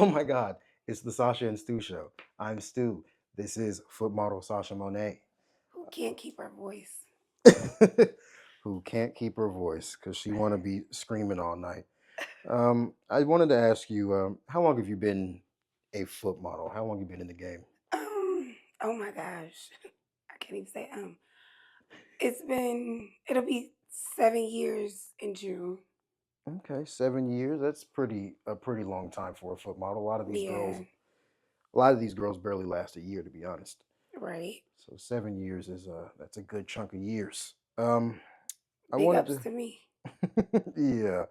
Oh my God, it's the Sasha and Stu Show. I'm Stu. This is foot model Sasha Monae, Who can't keep her voice? who can't keep her voice because she want to be screaming all night. I wanted to ask you, how long have you been a foot model? How long have you been in the game? Oh my gosh. I can't even say it'll be 7 years in June. Okay, 7 years. That's a pretty long time for a foot model. Yeah, A lot of these girls barely last a year, to be honest. right. So 7 years is that's a good chunk of years. I Big wanted ups to, to me. yeah.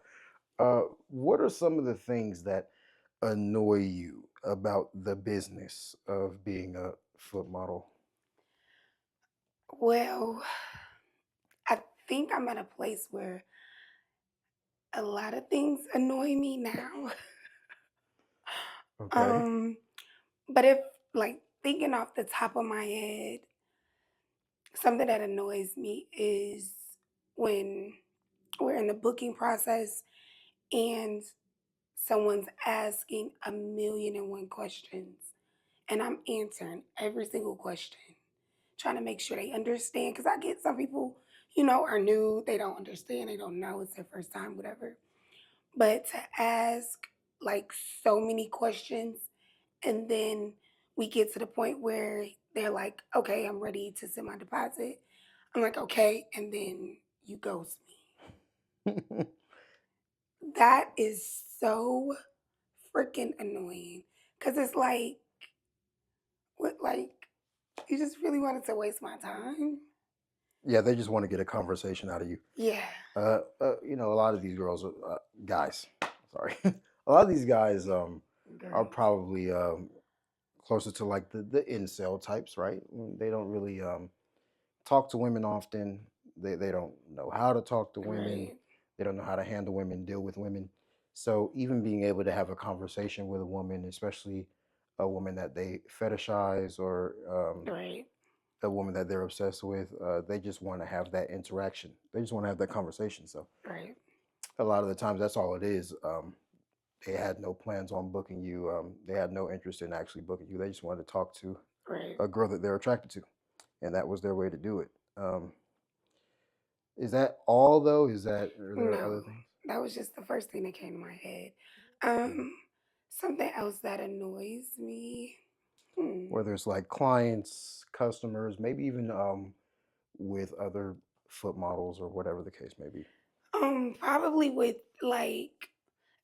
What are some of the things that annoy you about the business of being a foot model? Well, I think I'm at a place where a lot of things annoy me now. Okay. um, but if like thinking off the top of my head, something that annoys me is when we're in the booking process and someone's asking a million and one questions and I'm answering every single question, trying to make sure they understand. Because I get some people, are new, they don't understand, they don't know, it's their first time, whatever. But to ask like so many questions and then we get to the point where they're like, okay, I'm ready to send my deposit. I'm like, okay, and then you ghost me. That is so freaking annoying. Cause it's like, what, like, you just really wanted to waste my time? Yeah, they just want to get a conversation out of you. Yeah. A lot of these girls, guys, sorry, a lot of these guys are Girls. probably closer to like the incel types, right? They don't really talk to women often. They don't know how to talk to women. Right. They don't know how to handle women, deal with women. So even being able to have a conversation with a woman, especially a woman that they fetishize or Right. a woman that they're obsessed with, they just want to have that interaction. They just want to have that conversation. So Right. a lot of the times, that's all it is. They had no plans on booking you. They had no interest in actually booking you. They just wanted to talk to Right. a girl that they're attracted to, and that was their way to do it. Is that all though? Are there No, other things? that was just the first thing that came to my head. Um, Something else that annoys me. Hmm. Whether it's like clients, customers, maybe even with other foot models or whatever the case may be. Probably with like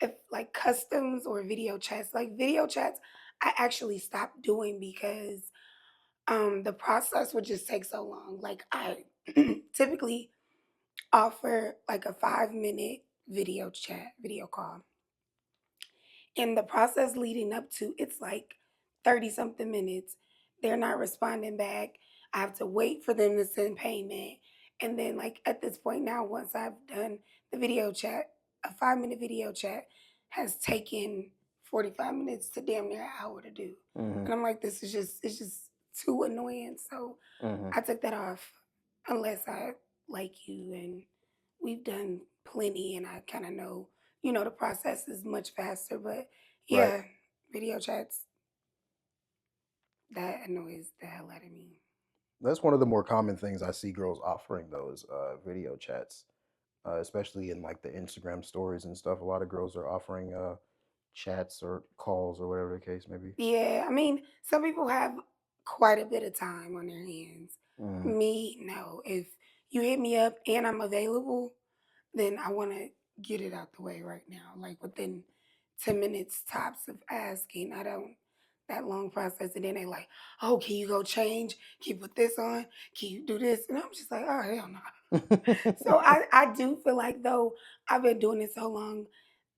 if like customs or video chats. Like video chats, I actually stopped doing because the process would just take so long. Like I typically offer like a 5 minute video call. And the process leading up to it's like 30 something minutes. They're not responding back. I have to wait for them to send payment. And then like at this point now, once I've done the video chat, a 5 minute video chat has taken 45 minutes to damn near an hour to do. Hmm. And I'm like, it's just too annoying. So Hmm. I took that off unless I like you and we've done plenty and I kind of know, the process is much faster. But Right. yeah, video chats, that annoys the hell out of me. That's one of the more common things I see girls offering those video chats, especially in like the Instagram stories and stuff. A lot of girls are offering chats or calls or whatever the case may be. Yeah, I mean, some people have quite a bit of time on their hands. Mm. Me, no. If you hit me up and I'm available, then I want to get it out the way right now, like within 10 minutes tops of asking. I don't that long process. And then they like, oh, can you go change? Can you put this on? Can you do this? And I'm just like, oh, hell no. So I do feel like though I've been doing it so long,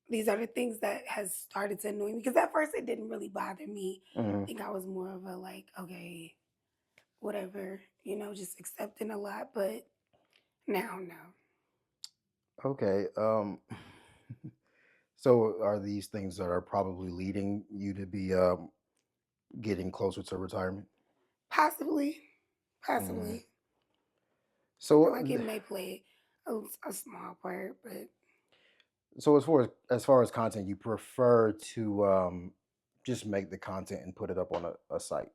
these are the things that has started to annoy me. Because at first it didn't really bother me. I Hmm. think I was more of a like, okay, whatever, just accepting a lot. But now, no. Okay. So are these things that are probably leading you to be getting closer to retirement? Possibly, Mm. possibly. I feel So, like it may play a small part, but so as far as content, you prefer to just make the content and put it up on a site,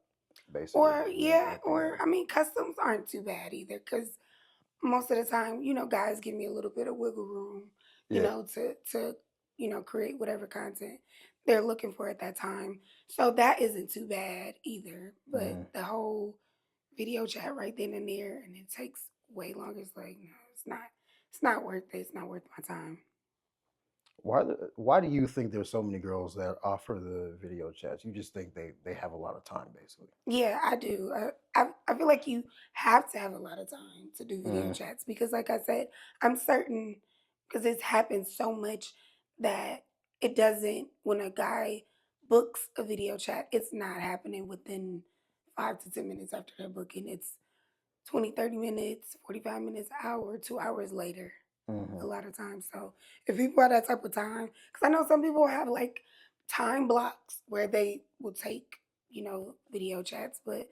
basically. Or Your yeah, or opinion. I mean, customs aren't too bad either because most of the time, guys give me a little bit of wiggle room, Yeah. to create whatever content they're looking for at that time. So that isn't too bad either. But Hmm. the whole video chat right then and there, and it takes way longer. It's like, no, it's not. It's not worth it. It's not worth my time. Why do you think there's so many girls that offer the video chats? You just think they have a lot of time, basically. Yeah, I do. I feel like you have to have a lot of time to do video Hmm. chats because, like I said, I'm certain because it's happened so much that it doesn't, when a guy books a video chat, it's not happening within 5 to 10 minutes after they're booking. It's 20, 30 minutes, 45 minutes, hour, 2 hours later Hmm. a lot of times. So if people have that type of time, because I know some people have like time blocks where they will take, video chats. But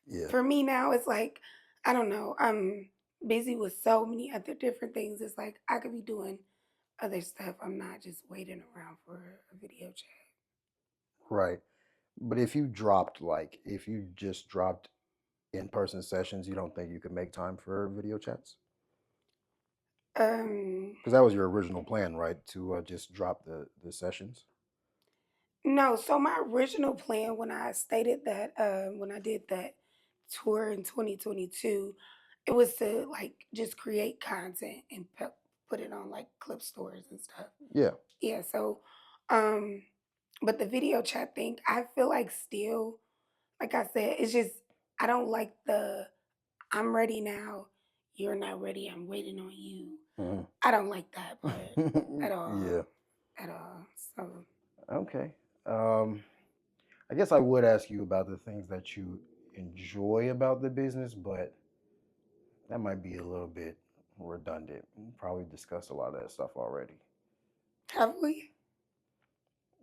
Yeah. for me now, it's like, I don't know, I'm busy with so many other different things. It's like I could be doing other stuff. I'm not just waiting around for a video chat. Right. But if you just dropped in-person sessions, you don't think you could make time for video chats? Um, Because that was your original plan, right? To just drop the sessions. no, so my original plan when I stated that when I did that tour in 2022, it was to like just create content and put it on like clip stores and stuff. Yeah. Yeah, so um but the video chat thing, I feel like still, like I said, it's just I don't like the I'm ready now, you're not ready, I'm waiting on you. Hmm. I don't like that part at all. Yeah. At all. So Okay. Um, I guess I would ask you about the things that you enjoy about the business, but that might be a little bit redundant. We probably discussed a lot of that stuff already. have we?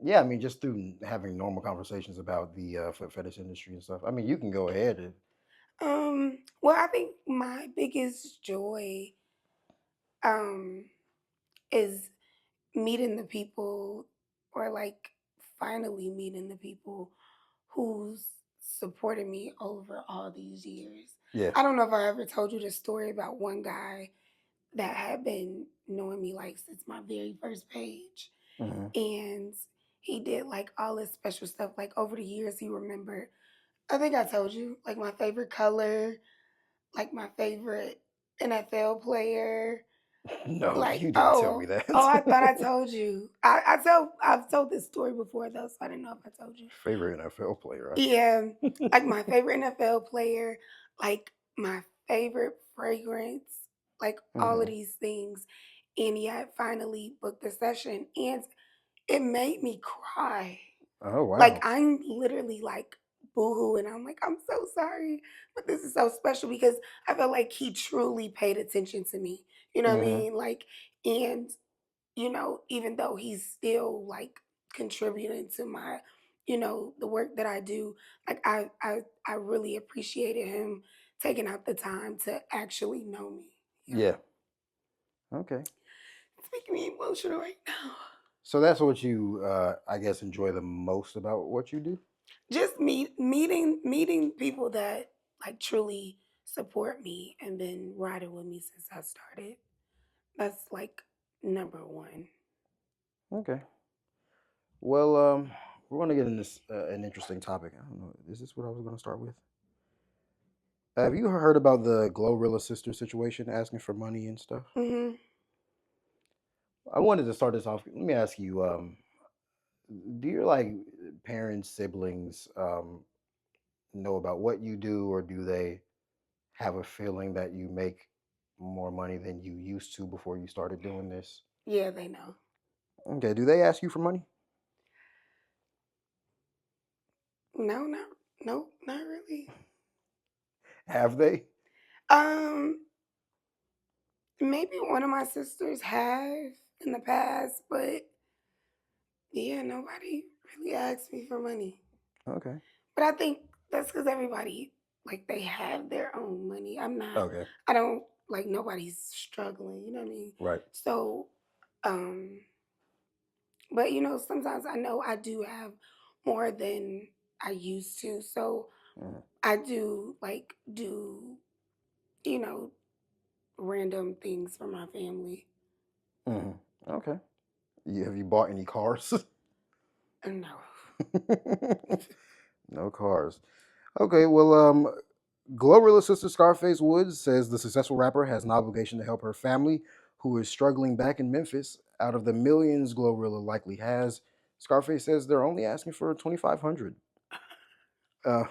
Yeah, I mean, just through having normal conversations about the foot fetish industry and stuff. I mean, you can go ahead and. Well, I think my biggest joy um is meeting the people, or like finally meeting the people who's supported me over all these years. Yeah. I don't know if I ever told you the story about one guy that had been knowing me like since my very first page. Hmm. And he did like all this special stuff. Like over the years, he remembered, I think I told you, like my favorite color, like my favorite NFL player. No, Like, you didn't tell me oh, that. I thought I told you. I've told this story before though, so I didn't know if I told you. Favorite NFL player, Yeah, right? like my favorite NFL player, like my favorite fragrance, like all of Hmm. these things. And he had finally booked the session, and it made me cry. Oh Like wow. I'm literally like boohoo, and I'm like, I'm so sorry, but this is so special because I felt like he truly paid attention to me. You know what I Hmm. mean? Like, and even though he's still like contributing to my, the work that I do, like I really appreciated him taking out the time to actually know me. Yeah. Yeah. Okay. It's making me emotional right now. So that's what you, I guess, enjoy the most about what you do. Just meeting people that like truly support me and been riding with me since I started. That's like number one. Okay. Well, we're going to get in this an interesting topic. I don't know. Is this what I was going to start with? Have you heard about the Glorilla sister situation, asking for money and stuff? Hmm. I wanted to start this off. Let me ask you: do your like parents, siblings, know about what you do, or do they have a feeling that you make more money than you used to before you started doing this? Yeah, they know. Okay. Do they ask you for money? No, not no, not really. Have they? Um, Maybe one of my sisters have in the past, but yeah, nobody really asked me for money. Okay. But I think that's because everybody, like, they have their own money. Okay. I don't, like, nobody's struggling, you know what I mean? Right. So, um, but sometimes I know I do have more than I used to. So Mhm. I do do you know random things for my family. Mhm. Okay. Have you bought any cars? No. No cars. Okay, well, Glorilla's sister Scarface Woods says the successful rapper has an obligation to help her family, who is struggling back in Memphis. Out of the millions Glorilla likely has, Scarface says they're only asking for 2,500. Uh,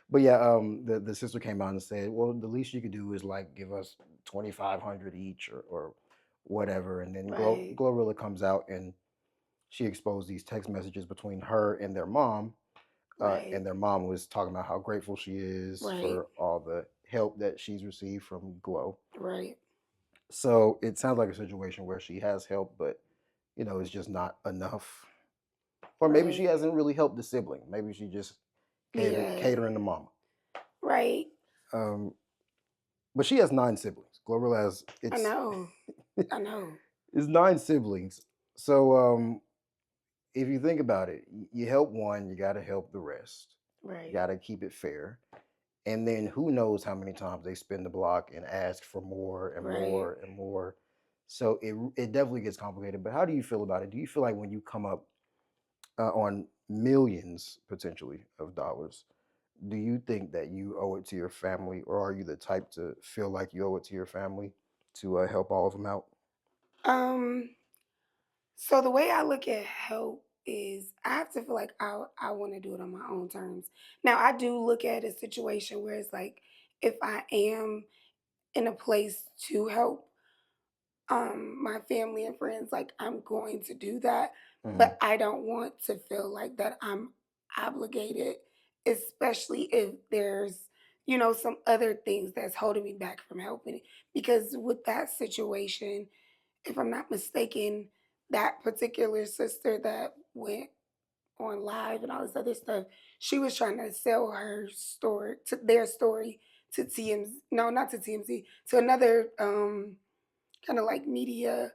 but yeah, the sister came out and said, well, the least you could do is like give us 2,500 each or whatever. And then Right. Glorilla comes out and she exposed these text messages between her and their mom. Right. And their mom was talking about how grateful she is Right. for all the help that she's received from Glow. Right. So it sounds like a situation where she has help, but it's just not enough. Or maybe she Right. hasn't really helped the sibling. Maybe she just Yeah. catering to mama. Right. Um, but she has 9 siblings. Glorilla has I know. I know. it's 9 siblings. So if you think about it, you help one, you got to help the rest. You Right. got to keep it fair. And then who knows how many times they spin the block and ask for more and Right. more and more. So it definitely gets complicated. But how do you feel about it? Do you feel like when you come up on millions potentially of dollars, do you think that you owe it to your family, or are you the type to feel like you owe it to your family to help all of them out? Um. So the way I look at help is I have to feel like I want to do it on my own terms. Now I do look at a situation where it's like if I am in a place to help my family and friends, like I'm going to do that, Hmm. but I don't want to feel like that I'm obligated, especially if there's some other things that's holding me back from helping it. Because with that situation, if I'm not mistaken, that particular sister that went on live and all this other stuff, she was trying to sell her story to their story to TMZ. No, not to TMZ, to another kind of like media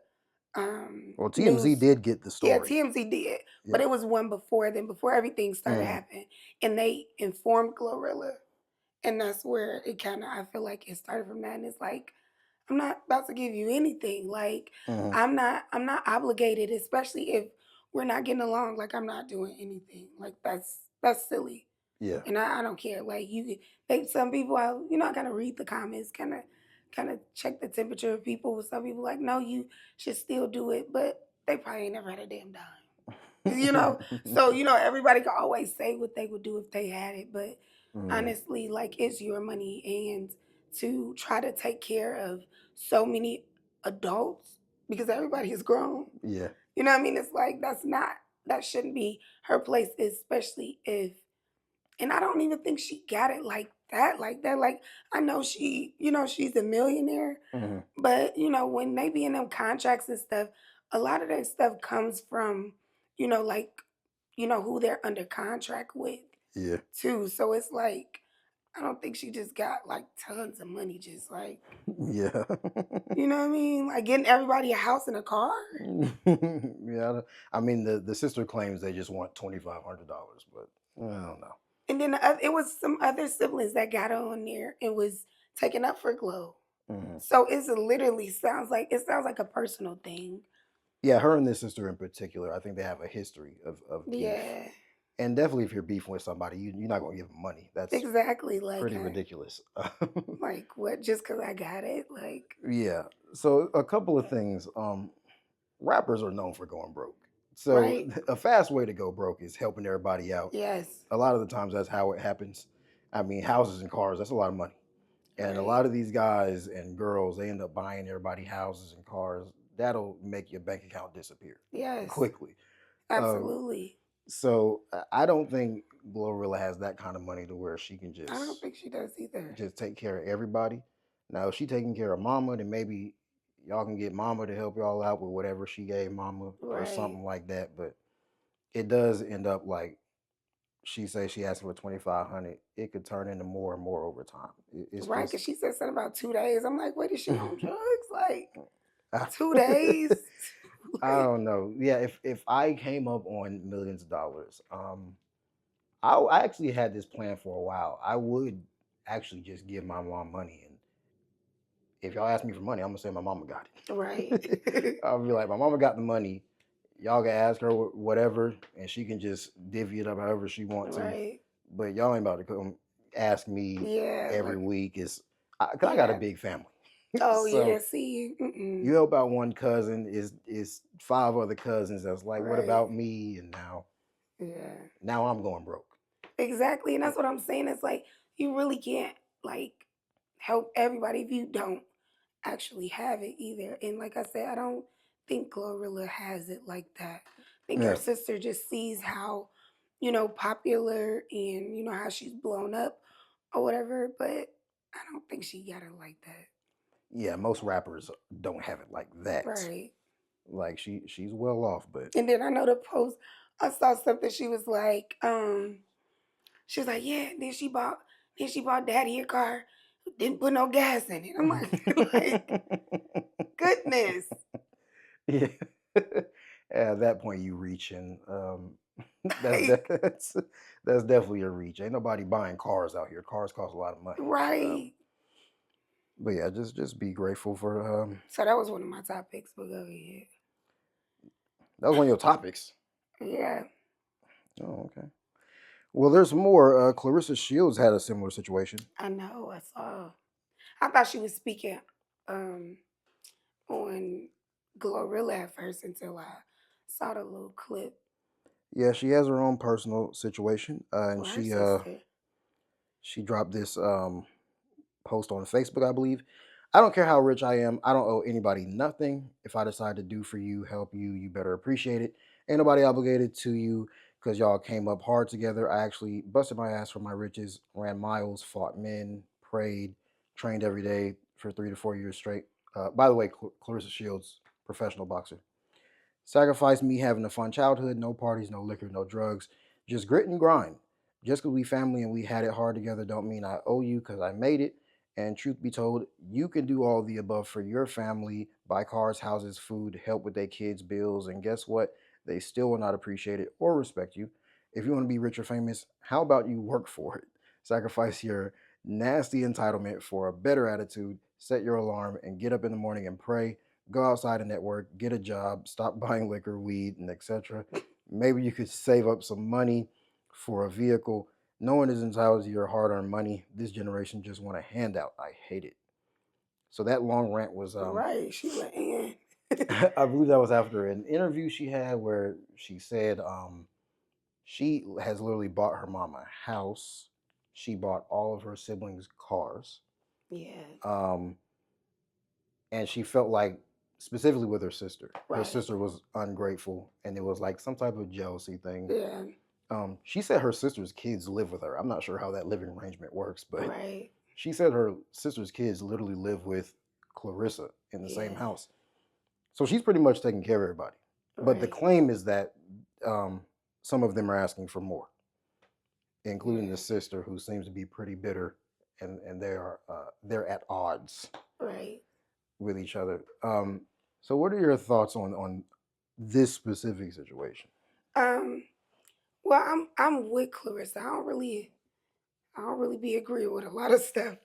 Well, TMZ news. did get the Yeah, story. TMZ did, but Yeah. it was one before then, before everything started Hmm. happening, and they informed Glorilla, and that's where it kind of I feel like it started from that, and it's like I'm not about to give you anything. Like Hmm. I'm not obligated, especially if we're not getting along. Like I'm not doing anything. Like that's silly. Yeah. And I don't care. Like some people I gotta read the comments, kinda check the temperature of people. Some people like, no, you should still do it, but they probably ain't never had a damn dime. So everybody can always say what they would do if they had it, but Hmm. honestly, like it's your money and to try to take care of so many adults because everybody is grown. Yeah. You know what I mean? It's like that shouldn't be her place, especially if and I don't even think she got it like that, like that. Like I know she's a millionaire, Hmm. but when they be in them contracts and stuff, a lot of that stuff comes from, like, who they're under contract with Yeah. too. So it's like I don't think she just got like tons of money, just like Yeah. you know what I mean, like getting everybody a house and a car. Yeah. I mean, the sister claims they just want $2,500, but I don't know. And then it was some other siblings that got on there and was taken up for Glow. Hmm. So literally sounds like a personal thing. Yeah, her and this sister in particular, I think they have a history of beef. Yeah, And definitely, if you're beefing with somebody, you're not going to give them money. That's exactly. Like, pretty ridiculous. like what? Just because I got it? Like, Yeah. So a couple of things. Rappers are known for going broke. So right? a fast way to go broke is helping everybody out. Yes, A lot of the times that's how it happens. I mean, houses and cars, that's a lot of money. And a right. lot of these guys and girls, they end up buying everybody houses and cars. That'll make your bank account disappear Yes, quickly. Um, absolutely. so I don't think Glorilla has that kind of money to where she can I don't just think she does either. just take care of everybody. Now, if she taking care of Mama, then maybe y'all can get Mama to help y'all out with whatever she gave Mama or Right, something like that. But it does end up like she says she asked for 2,500. It could turn into more and more over time. It's right. just Because she said something about 2 days. I'm like, wait, is she on drugs? Like I, 2 days? I Like, don't know. Yeah, if I came up on millions of dollars, I actually had this plan for a while. I would actually just give my mom money, and if y'all ask me for money, I'm gonna say my mama got right. it. I'll be like, my mama got the money. Y'all can ask her whatever, and she can just divvy it up however she want to. Right. But y'all ain't about to come ask me Yeah, every like, week. Cause I got a yeah. big family, Oh, so yeah, see? you Mm-mm. help out one cousin is five other cousins. That's like, what Right. about me? And now Yeah. now I'm going broke. Exactly, and that's what I'm saying. It's like, you really can't, like, help everybody if you don't actually have it either. And like I said, I don't think Glorilla has it like that. I think her Yeah, sister just sees how, popular and how she's blown up or whatever, but I don't think she got it like that. yeah. Most rappers don't have it like that. Right. Like she's well off, but And then I know the post, I saw something, she was like, yeah, then she bought daddy a car, didn't put no gas in it. I'm like, like, goodness. yeah. At that point, you reach, and that's Like, that's that's definitely a reach. Ain't nobody buying cars out here. Cars cost a lot of money. right. But yeah, just be grateful for. So that was one of my topics, but go ahead. That was one of your topics. Yeah, Oh, okay. Well, there's more. Clarissa Shields had a similar situation. I know. I saw. I thought she was speaking um on Glorilla at first until I saw the little clip. Yeah, she has her own personal situation, and Well, her sister. she dropped this post on Facebook, I believe. I don't care how rich I am. I don't owe anybody nothing. If I decide to do for you, help you, you better appreciate it. Ain't nobody obligated to you because y'all came up hard together. I actually busted my ass for my riches, ran miles, fought men, prayed, trained every day for 3 to 4 years straight. By the way, Clarissa Shields, professional boxer. Sacrificed me having a fun childhood, no parties, no liquor, no drugs, just grit and grind. Just because we family and we had it hard together don't mean I owe you because I made it. And truth be told, you can do all the above for your family, buy cars, houses, food, help with their kids' bills, and guess what? They still will not appreciate it or respect you. If you want to be rich or famous, how about you work for it? Sacrifice your nasty entitlement for a better attitude, set your alarm, and get up in the morning and pray. Go outside and network, get a job, stop buying liquor, weed, and etc. Maybe you could save up some money for a vehicle. No one is entitled to your hard-earned money. This generation just want a handout. I hate it. So that long rant was Right, she went in. I believe that was after an interview she had where she said she has literally bought her mom a house. She bought all of her siblings cars. Yeah, Um, and she felt like specifically with her right. sister was ungrateful and it was like some type of jealousy thing. Yeah, She said her sister's kids live with her. I'm not sure how that living arrangement works, but right. she said her sister's kids literally live with Clarissa in the same Yeah, house. So she's pretty much taking care of everybody. But the right. claim is that um, some of them are asking for more, including the Yeah, sister who seems to be pretty bitter, and they're at odds right. with each other. So what are your thoughts on this specific situation? Um, well, I'm with Clarissa. I don't really be agreeing with a lot of stuff.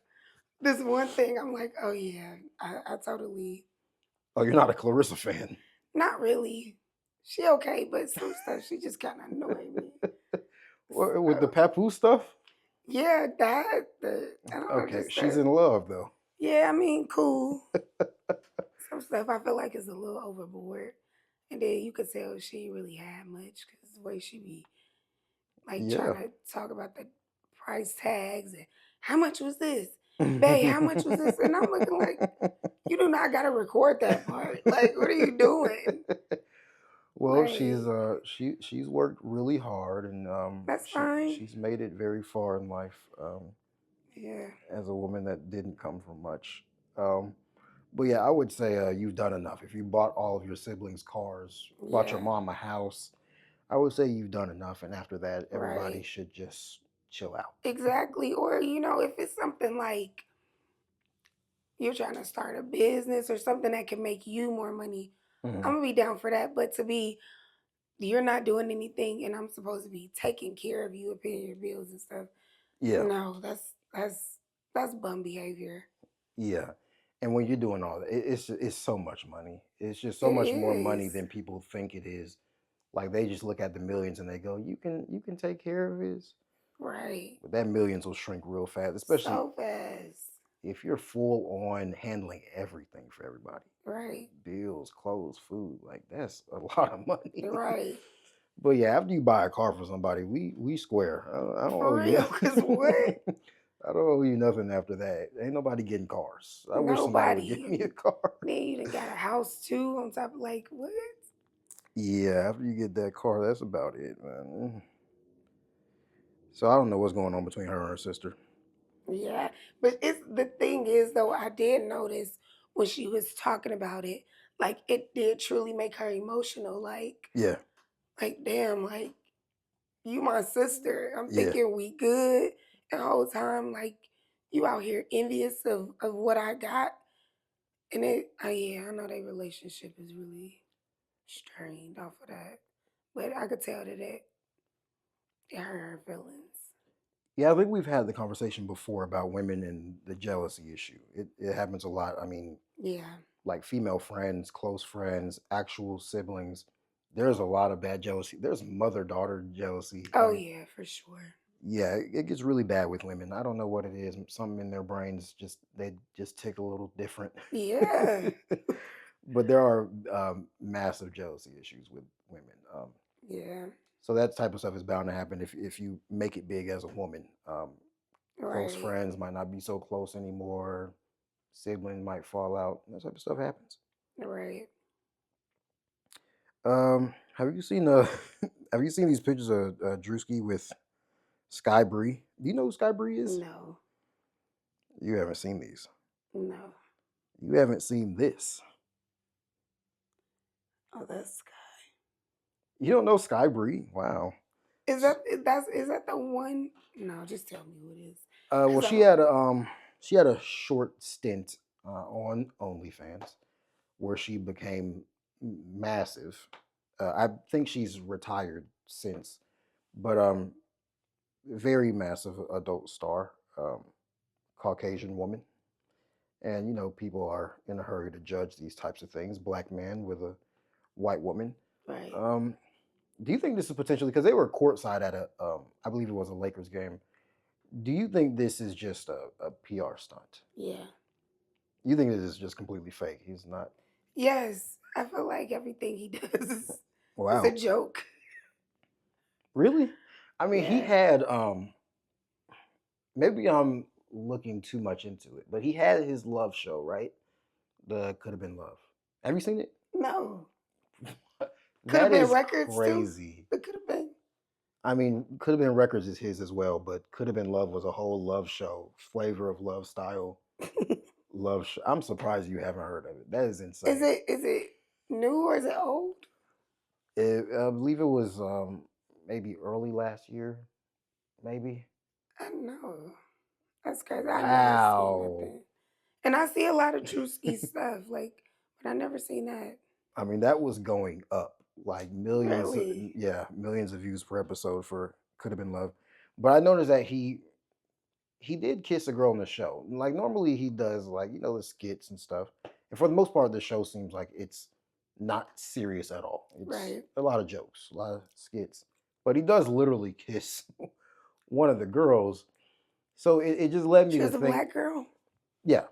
This one thing, I'm like, oh yeah, I totally, Oh, you're not a Clarissa fan. not really. She okay, but some stuff she just kind of annoyed me. With the So Papoose stuff? yeah, I don't Okay, she's understand. in love though. Yeah, I mean, cool. Some stuff I feel like is a little overboard, and then you could tell she ain't really had much because the way she be like trying Yeah. to talk about the price tags and how much was this, babe? How much was this? And I'm looking like, you do not got to record that part. Like, what are you doing? Well, Like, she's worked really hard and that's fine. she's made it very far in life Yeah, as a woman that didn't come from much. Um, but yeah, I would say you've done enough. If you bought all of your siblings cars, bought your yeah, mom a house, I would say you've done enough. And after that, everybody right. should just chill out. Exactly. Or, if it's something like you're trying to start a business or something that can make you more money, Hmm. I'm gonna be down for that. But to be, you're not doing anything, and I'm supposed to be taking care of you and paying your bills and stuff. Yeah, No, that's bum behavior. yeah. And when you're doing all that, it's so much money. It's just so It much more money is than people think it is. Like they just look at the millions and they go, you can take care of this. right. But that millions will shrink real fast, especially So fast. if you're full on handling everything for everybody. Right. Bills, clothes, food, like that's a lot of money. Right. But yeah, after you buy a car for somebody, we square. I don't For owe you real. Cause what? nothing. I don't owe you nothing after that. Ain't nobody getting cars. I wish somebody would give Nobody. me a car. Then you done got a house too on top of like what? Yeah, after you get that car, that's about it, man. So I don't know what's going on between her and her sister. Yeah. But it's the thing is though, I did notice when she was talking about it, like it did truly make her emotional. Yeah, Like damn, like you my sister. I'm yeah. thinking we good the whole time. Like you out here envious of what I got. And yeah, I know their relationship is really strained off of that. But I could tell that it hurt her feelings. Yeah, I think we've had the conversation before about women and the jealousy issue. It happens a lot. I mean, Yeah. like female friends, close friends, actual siblings. There's a lot of bad jealousy. There's mother daughter jealousy. I Oh mean, yeah, for sure. yeah, it gets really bad with women. I don't know what it is. Something in their brains just they just tick a little different. Yeah. But there are massive jealousy issues with women. Yeah. So that type of stuff is bound to happen if you make it big as a woman. Close Right. friends might not be so close anymore. Siblings might fall out. That type of stuff happens. Right. Have you seen have you seen these pictures of Drewski with Sky Bree? Do you know who Sky Bree is? No. You haven't seen these. No. You haven't seen this. Oh, that's You don't know Sky Bree? Wow. is that is that the one? No, just tell me who it is. Well, Cause I'm she had a short stint on OnlyFans where she became massive. I think she's retired since, but very massive adult star, Caucasian woman, and people are in a hurry to judge these types of things. Black man with a white woman. right. Um, do you think this is potentially because they were courtside at a, I believe it was a Lakers game? Do you think this is just a PR stunt? Yeah. You think this is just completely fake? He's not. Yes. I feel like everything he does is a Wow, joke. really? I mean, he Yeah. had maybe I'm looking too much into it, but he had his love show, right? The Could Have Been Love. Have you seen it? No. Could have That been is records too. crazy. It could have been. I mean, Could Have Been Records is his as well, but Could Have Been Love was a whole love show, flavor of love style love show. I'm surprised you haven't heard of it. That is insane. Is it new or is it old? I believe it was maybe early last year, maybe. I know. That's crazy. I never seen Wow. nothing. And I see a lot of Drewski stuff, but I never seen that. I mean, that was going up like millions, Really? yeah, millions of views per episode for Could Have Been Love. But I noticed that he did kiss a girl in the show. Like normally he does like the skits and stuff. And for the most part, the show seems like it's not serious at all. It's Right. a lot of jokes, a lot of skits. But he does literally kiss one of the girls. So it just led me She to was a think, black girl? yeah,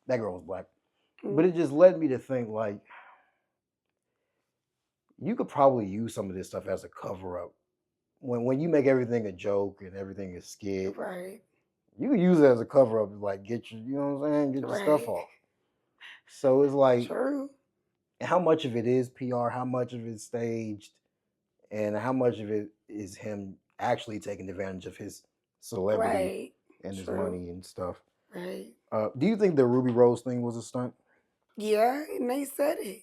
that girl was black. But Mm. it just led me to think like you could probably use some of this stuff as a cover up. When you make everything a joke and everything is skit, Right. you can use it as a cover up, like get your, you know what I'm saying, get your stuff Right. off. So it's like, True. how much of it is PR, how much of it is staged, and how much of it is him actually taking advantage of his celebrity Right. and his True. money and stuff. Right. Do you think the Ruby Rose thing was a stunt? Yeah, and they said it.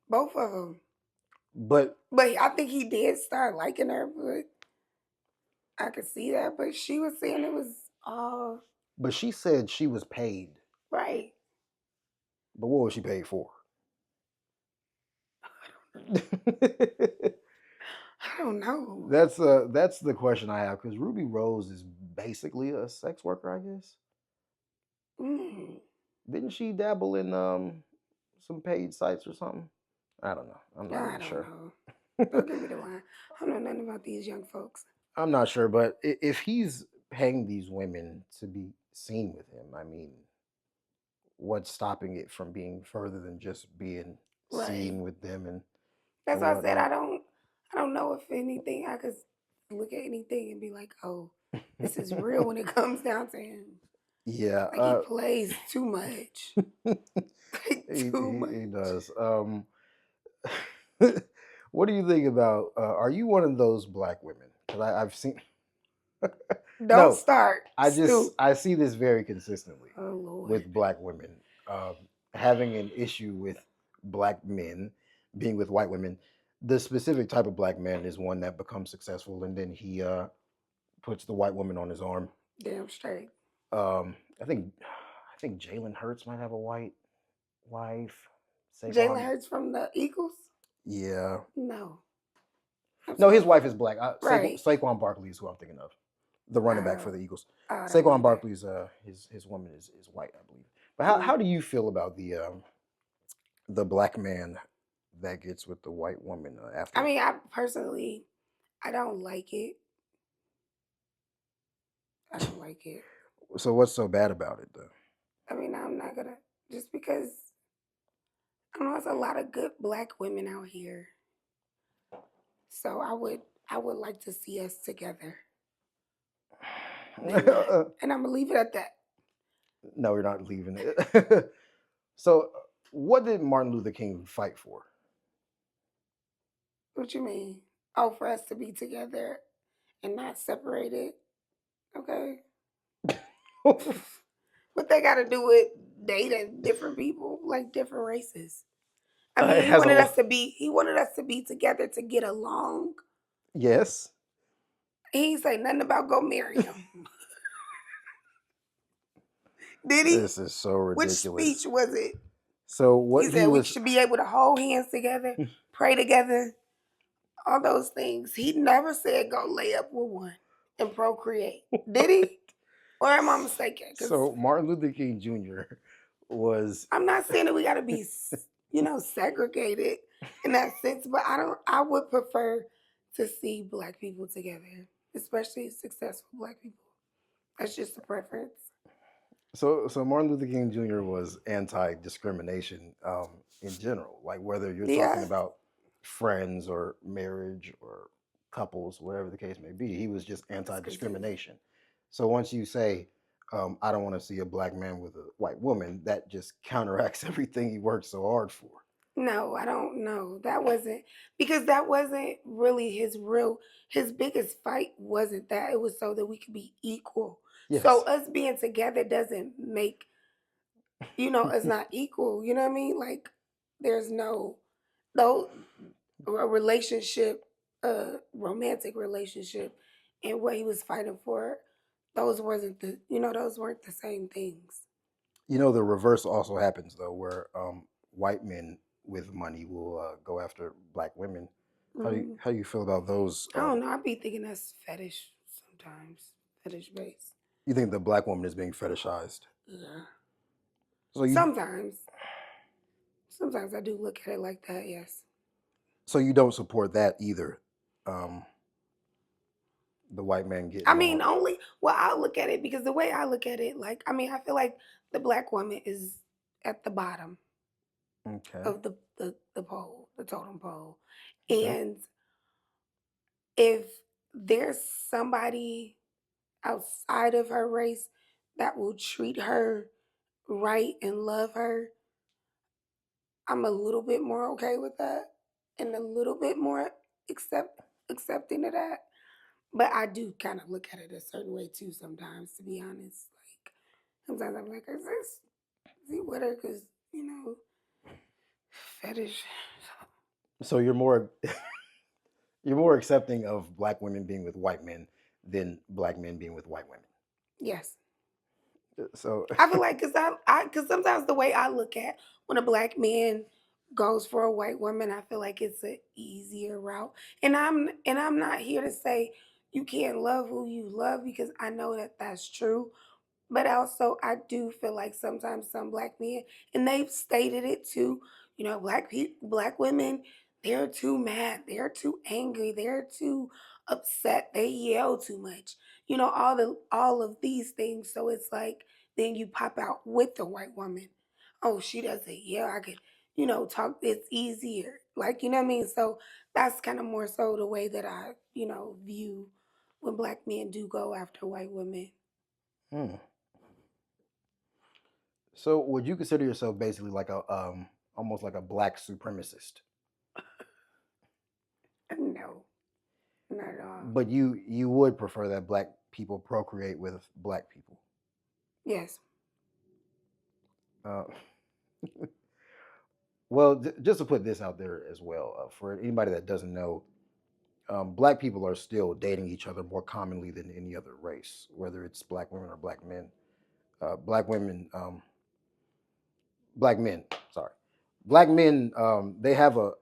Both of them. But But I think he did start liking her, but I could see that. But she was saying it was all but she said she was paid. right. But what was she paid for? I don't know. That's the question I have because Ruby Rose is basically a sex worker, I guess. Mm, Didn't she dabble in some paid sites or something? I don't know. I'm not I really don't sure. know. Don't give me the line. I don't know nothing about these young folks. I'm not sure, but if he's paying these women to be seen with him, I mean, what's stopping it from being further than just being Right. seen with them That's and why I said whatnot? I don't know if anything I could look at anything and be like, oh, this is real when it comes down to him. Yeah, Like he plays too much. Like too he much. does. What do you think about? Are you one of those black women? Because I've seen. Don't No, start, Stu. I see this very consistently Oh Lord. with black women um, having an issue with black men being with white women. The specific type of black man is one that becomes successful and then he puts the white woman on his arm. Damn straight. I think Jalen Hurts might have a white wife. Jalen Saquon, Hurts from the Eagles? yeah. No. No, his Absolutely wife not. is black. Right. Saquon Barkley is who I'm thinking of, the running back for Oh, the Eagles. the Saquon running back. Barkley's his woman is white, I believe. But Mm. how do you feel about the black man that gets with the white woman I after? mean, I personally, I don't like it. I don't like it. So what's so bad about it though? I mean, I'm not gonna just because I don't know. There's a lot of good black women out here, so I would like to see us together than not, and I'm gonna leave it at that. No, we're not leaving it. So what did Martin Luther King fight for? What you mean? Oh, for us to be together and not separated? Okay. What they got to do with dating different people, like different races? I mean, It has a he wanted us to be together to get along. yes. He ain't say nothing about go marry him. Did he? This is so Which speech ridiculous. was it? So He what he said we was should be able to hold hands together, pray together, all those things. He never said go lay up with one and procreate. Did he? Or am I mistaken? Because so Martin Luther King Jr. was I'm not saying that we got to be, segregated in that sense, but I would prefer to see black people together, especially successful black people. That's just a preference. so Martin Luther King Jr. was anti-discrimination in general, like whether you're talking Yeah, about friends or marriage or couples, whatever the case may be, he was just that's confusing. anti-discrimination. So once you say, I don't want to see a black man with a white woman, that just counteracts everything he worked so hard for. No, I don't know. That wasn't because that wasn't really his biggest fight wasn't that. It was so that we could be equal. So Yes. us being together doesn't make, us not equal. You know what I mean? Like there's no a relationship, a romantic relationship and what he was fighting for, those weren't the same things. The reverse also happens though, where white men with money will go after black women. Mm, How do you feel about those? I don't know. I be thinking that's fetish sometimes, fetish based. You think the black woman is being fetishized? Yeah. So you Sometimes. Sometimes I do look at it like that, yes. so you don't support that either. Um, the white man I getting mean, all only well, I look at it because the way I look at it, like, I mean, I feel like the black woman is at the bottom okay, of the pole, the totem pole. okay. And if there's somebody outside of her race that will treat her right and love her, I'm a little bit more okay with that and a little bit more accepting of that. But I do kind of look at it a certain way too sometimes, to be honest. Like sometimes I'm like, is he with her? Because, fetish. So you're more you're more accepting of black women being with white men than black men being with white women. Yes. So I feel like, because sometimes the way I look at when a black man goes for a white woman, I feel like it's an easier route. And I'm not here to say you can't love who you love, because I know that that's true. But also, I do feel like sometimes some black men, and they've stated it too, black women, they're too mad, they're too angry, they're too upset, they yell too much, all of these things. So it's like then you pop out with the white woman. Oh, she doesn't yell. I could, talk. It's easier. Like, you know what I mean? So that's kind of more so the way that I, view when black men do go after white women. Hmm. So would you consider yourself basically like a almost like a black supremacist? No, not at all. But you would prefer that black people procreate with black people. Yes. Uh, well, just to put this out there as well, for anybody that doesn't know, black people are still dating each other more commonly than any other race, whether it's black women or black men. Black women, black men, sorry, black men, they have a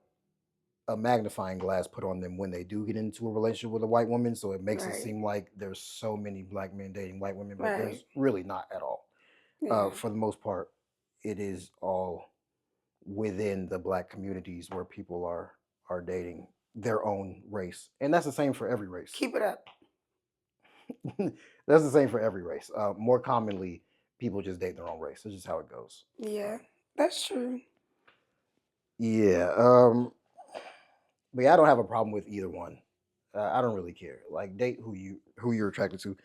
magnifying glass put on them when they do get into a relationship with a white woman. So it makes it Right. seem like there's so many black men dating white women, but Right. there's really not at all. Yeah. For the most part, it is all within the black communities where people are dating their own race, and that's the same for every race. Keep it up. That's the same for every race. More commonly, people just date their own race. That's just how it goes. Yeah, that's true. Yeah. But yeah, I don't have a problem with either one. I don't really care. Like date who you're attracted to,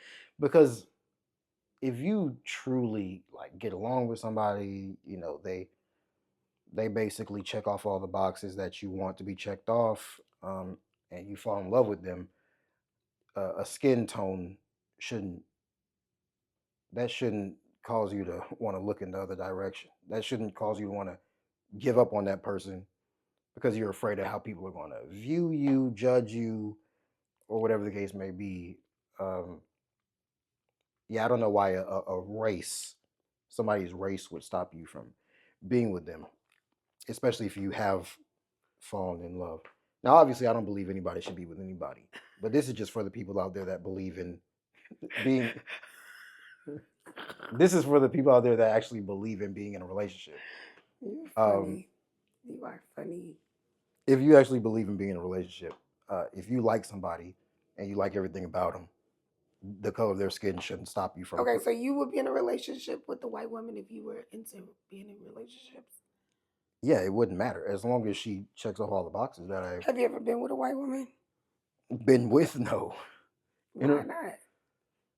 because if you truly like get along with somebody, they basically check off all the boxes that you want to be checked off, and you fall in love with them. A skin tone shouldn't shouldn't cause you to want to look in the other direction. That shouldn't cause you to want to give up on that person because you're afraid of how people are going to view you, judge you, or whatever the case may be. Um, yeah, I don't know why a race, somebody's race, would stop you from being with them, especially if you have fallen in love. Now, obviously, I don't believe anybody should be with anybody, but this is just for the people out there that believe in being. This is for the people out there that actually believe in being in a relationship. You're Um, funny. You are funny. if you actually believe in being in a relationship, if you like somebody and you like everything about them, the color of their skin shouldn't stop you from. Okay, so you would be in a relationship with the white woman if you were into being in relationships. Yeah, it wouldn't matter as long as she checks off all the boxes that I've Have you ever been with a white woman? been with. No, Why not?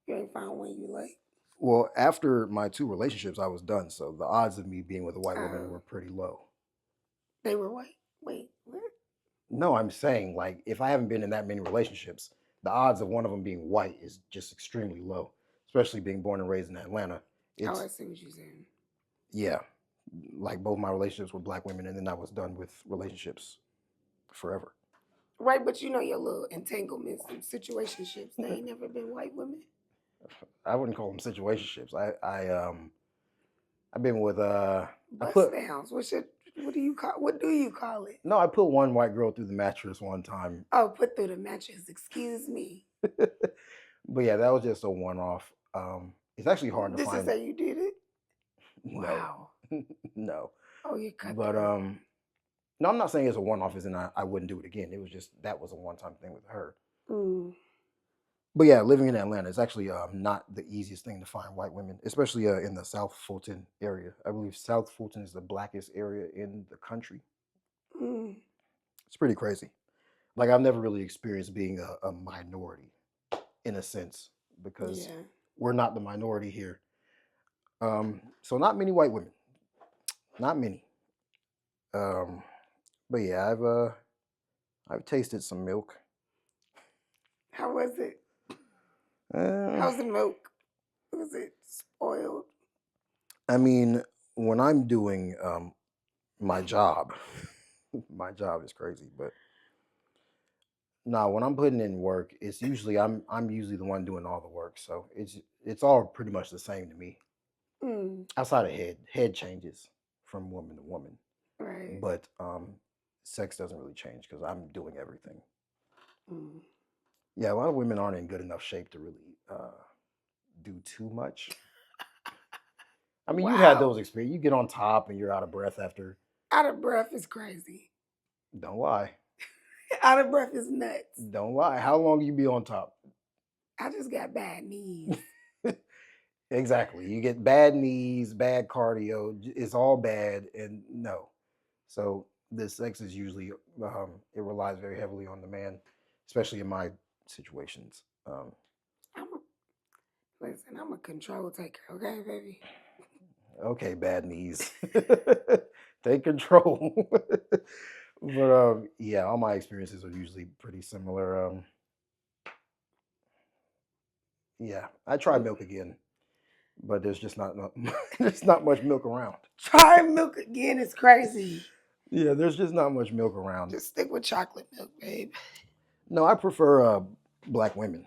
You ain't found one you like. well, after my two relationships, I was done. So the odds of me being with a white woman Oh, were pretty low. they were white. Wait, what? No, I'm saying like if I haven't been in that many relationships, the odds of one of them being white is just extremely low. Especially being born and raised in Atlanta. Oh, I It's see what you're saying. yeah, like both my relationships were black women, and then I was done with relationships forever. Right, but your little entanglements and situationships, they ain't never been white women. I wouldn't call them situationships. I've been with I Bust put downs. What do you call it? no, I put one white girl through the mattress one time. Oh, put through the mattress. Excuse me. But yeah, that was just a one off. It's actually hard to This is find. how you did it? No, Wow. no. Oh, you cut But through. no, I'm not saying it's a one off, as in I wouldn't do it again. It was just that was a one time thing with her. Mm, But yeah, living in Atlanta is actually not the easiest thing to find white women, especially in the South Fulton area. I believe South Fulton is the blackest area in the country. mm, It's pretty crazy. Like I've never really experienced being a minority in a sense because yeah. we're not the minority here. So not many white women, not many. Um, but yeah, I've tasted some milk. How was it? Uh, How's the milk? Was it spoiled? I mean, when I'm doing my job, my job is crazy, but nah, when I'm putting in work, it's usually I'm usually the one doing all the work, so it's all pretty much the same to me. Mm, Outside of head changes from woman to woman. Right. but sex doesn't really change because I'm doing everything. Mm. Yeah, a lot of women aren't in good enough shape to really do too much. I mean, you've had Wow. those experiences. You get on top and you're out of breath after. Out of breath is crazy. Don't lie. Out of breath is nuts. Don't lie. How long you be on top? I just got bad knees. Exactly. You get bad knees, bad cardio. It's all bad, and no. So the sex is usually it relies very heavily on the man, especially in my situations. I'm a, listen, I'm a control taker, okay, baby? Okay, bad knees. Take control. But yeah, all my experiences are usually pretty similar. Yeah, I tried milk again, but there's just not there's not much milk around. Try milk again is crazy. Yeah, there's just not much milk around. Just stick with chocolate milk, babe. No, I prefer black women,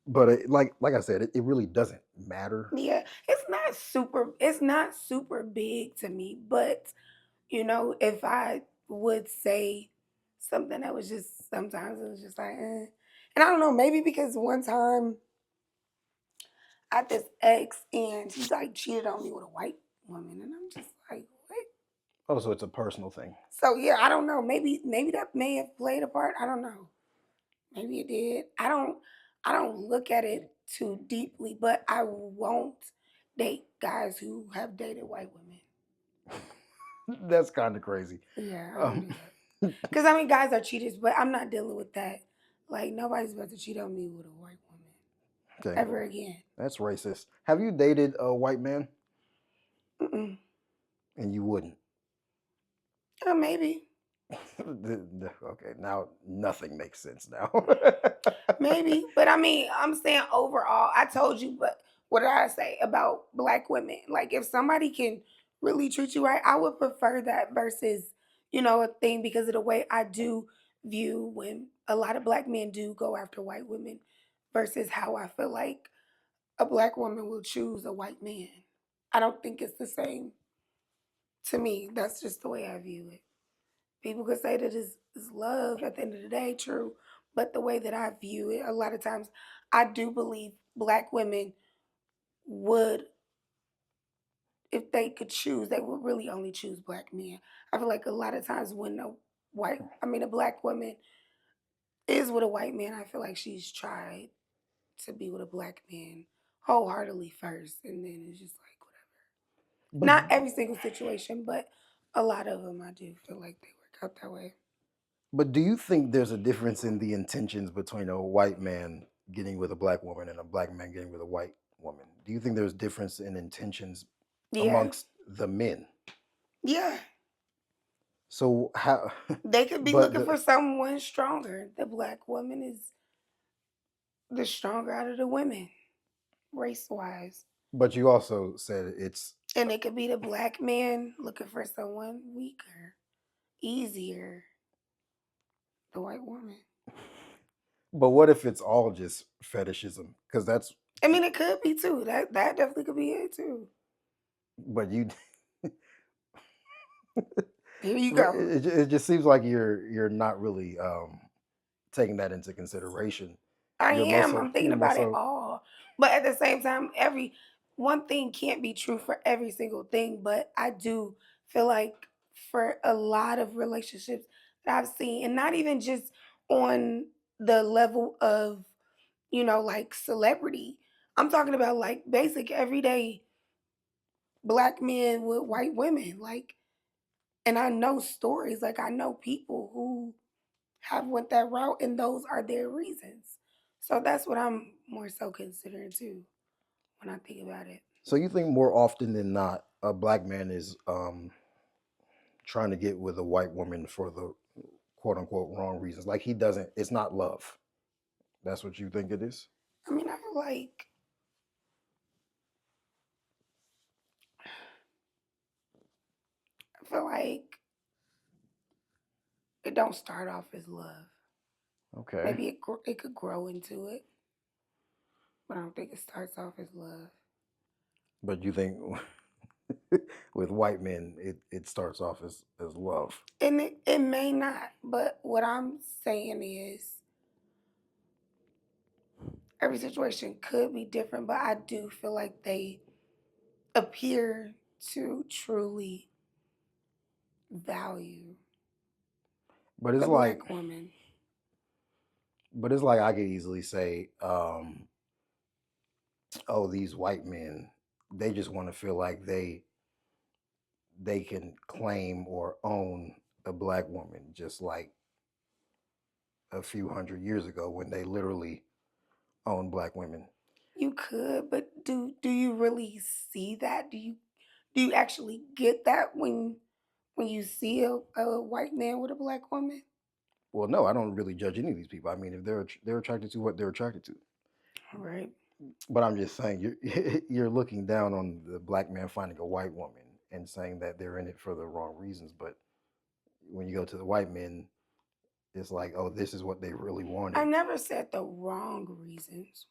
but like I said, it really doesn't matter. Yeah, it's not super big to me, but if I would say something that was just sometimes it was just like, eh. And I don't know, maybe because one time I had this ex and he's like cheated on me with a white woman, and I'm just like, what? Oh, so it's a personal thing. So yeah, I don't know. Maybe that may have played a part. I don't know. Maybe it did. I don't look at it too deeply, but I won't date guys who have dated white women. That's kind of crazy. Yeah, I don't Um, do that. Because I mean, guys are cheaters, but I'm not dealing with that. Like nobody's about to cheat on me with a white woman okay, ever again. that's racist. Have you dated a white man? Mm-mm. And you wouldn't. Maybe, Okay, now nothing makes sense now. maybe, but I mean, I'm saying overall. I told you, but what did I say about black women? Like, if somebody can really treat you right, I would prefer that versus a thing because of the way I do view when a lot of black men do go after white women versus how I feel like a black woman will choose a white man. I don't think it's the same to me. That's just the way I view it. People could say that it's love at the end of the day, true. But the way that I view it, a lot of times I do believe black women would, if they could choose, they would really only choose black men. I feel like a lot of times when a black woman is with a white man, I feel like she's tried to be with a black man wholeheartedly first. And then it's just like, but not every single situation, but a lot of them I do feel like they work out that way. but do you think there's a difference in the intentions between a white man getting with a black woman and a black man getting with a white woman? Do you think there's difference in intentions Yeah. amongst the men? Yeah. So how? They could be But looking for someone stronger. The black woman is the stronger out of the women, race wise. but you also said it's. And it could be the black man looking for someone weaker, easier, the white woman. But what if it's all just fetishism? Because that's. I mean, it could be too. That definitely could be it too. But you. Here you go. It just seems like you're not really taking that into consideration. I You're more am. so I'm thinking you're more about it so. all. But at the same time, every one thing can't be true for every single thing. But I do feel like for a lot of relationships that I've seen, and not even just on the level of, like celebrity. I'm talking about like basic everyday black men with white women. Like, and I know stories, like I know people who have went that route and those are their reasons. So that's what I'm more so considering too when I think about it. So you think more often than not, a black man is trying to get with a white woman for the quote unquote wrong reasons. Like he doesn't. It's not love. That's what you think it is. I mean, I feel like it don't start off as love. Okay. Maybe it could grow into it, but I don't think it starts off as love. But you think with white men, it starts off as love. And it may not, but what I'm saying is every situation could be different, but I do feel like they appear to truly value But it's the like, black woman. I could easily say, oh, these white men, they just want to feel like they can claim or own a black woman, just like a few hundred years ago when they literally owned black women. You could, but do you really see that? Do you actually get that when you see a white man with a black woman? Well, no, I don't really judge any of these people. I mean, if they're attracted to what they're attracted to. Right. But I'm just saying, you're looking down on the black man finding a white woman and saying that they're in it for the wrong reasons. But when you go to the white men, it's like, oh, this is what they really I wanted. never said the wrong reasons.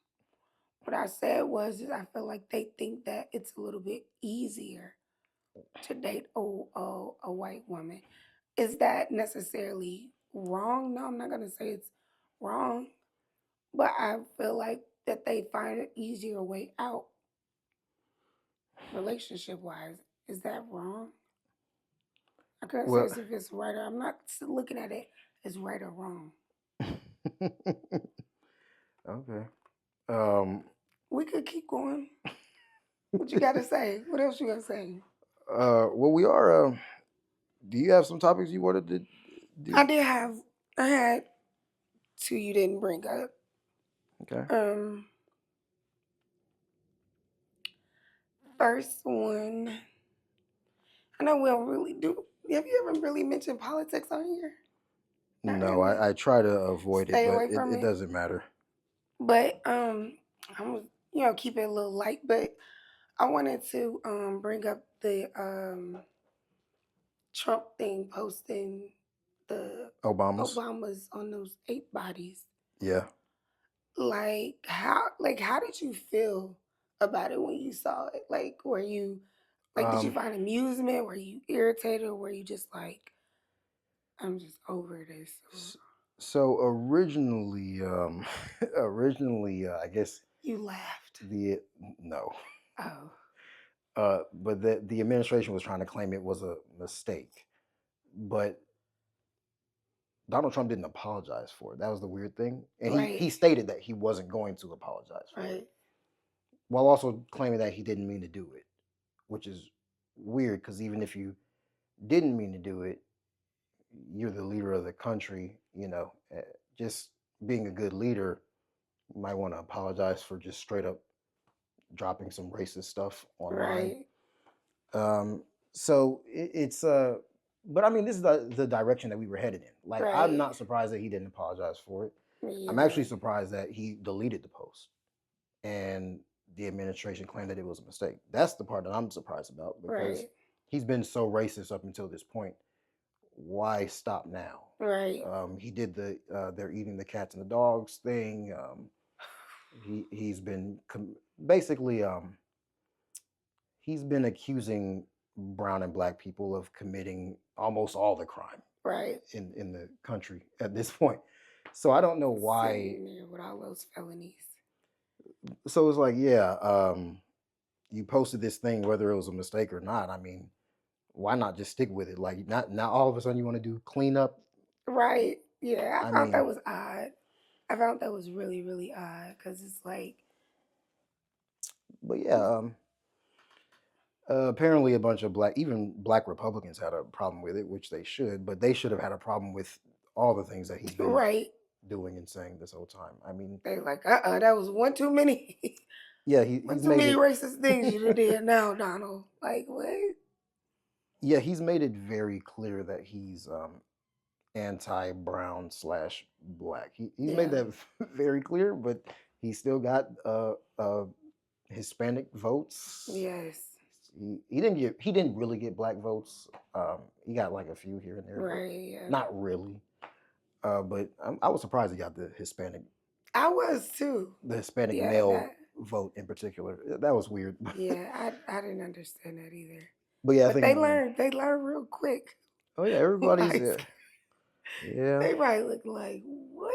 What I said was is I feel like they think that it's a little bit easier to date a white woman. Is that necessarily wrong? No, I'm not gonna say it's wrong, but I feel like that they find an easier way out relationship wise. Is that wrong? I couldn't say Well, as if it's right or I'm not looking at it as right or wrong. okay. Um, We could keep going. What you gotta say? What else you gotta say? well, we are. Do you have some topics you wanted to do? I did have I had two you didn't bring up. Okay. Um First one, I know we don't really do. Have you ever really mentioned politics on here? Not No, really. I try to avoid it, Stay but away from it it. doesn't matter. But I'm gonna, keep it a little light. But I wanted to bring up the Trump thing posting the Obama's. Obamas on those ape bodies. Yeah. How did you feel about it when you saw it? Like were you did you Um, find amusement? Were you irritated or were you just like I'm just over this? s- so originally, originally, I guess You laughed. the no, Oh, but the administration was trying to claim it was a mistake, but Donald Trump didn't apologize for it. That was the weird thing, and he right, stated that he wasn't going to apologize for it, right, while also claiming that he didn't mean to do it, which is weird because even if you didn't mean to do it, you're the leader of the country. Just being a good leader, you might want to apologize for just straight up dropping some racist stuff online. right, Um, so it's but I mean, this is the direction that we were headed in. Like, I'm right. not surprised that he didn't apologize for it. Me I'm actually either. surprised that he deleted the post and the administration claimed that it was a mistake. That's the part that I'm surprised about because Right, he's been so racist up until this point. Why stop now? right, He did the they're eating the cats and the dogs thing. He's been basically he's been accusing brown and black people of committing almost all the crime right. in the country at this point. So I don't know why. Sitting there with all those felonies. So it's like, yeah, you posted this thing whether it was a mistake or not. I mean, why not just stick with it? Like, not now all of a sudden you want to do cleanup. Right. Yeah, I I found that mean, was odd. I found that was really, really odd because it's like, but yeah, apparently a bunch of even black Republicans had a problem with it, which they should, but they should have had a problem with all the things that he's been right. doing and saying this whole time. I mean, They like, that was one too many. yeah, One he's too made many it. racist things you done did now, Donald. Like, what? Yeah, he's made it very clear that he's anti-brown slash black. He's made Yeah. that very clear, but he still got Hispanic votes. Yes. He didn't really get black votes. He got like a few here and there, but Right. Yeah. not really. But I was surprised he got the I was too. Hispanic Yeah. male vote in particular. That was weird. Yeah. I didn't understand that either. But yeah, I But think they learn real quick. oh yeah, everybody's Like, yeah. they probably look like, what?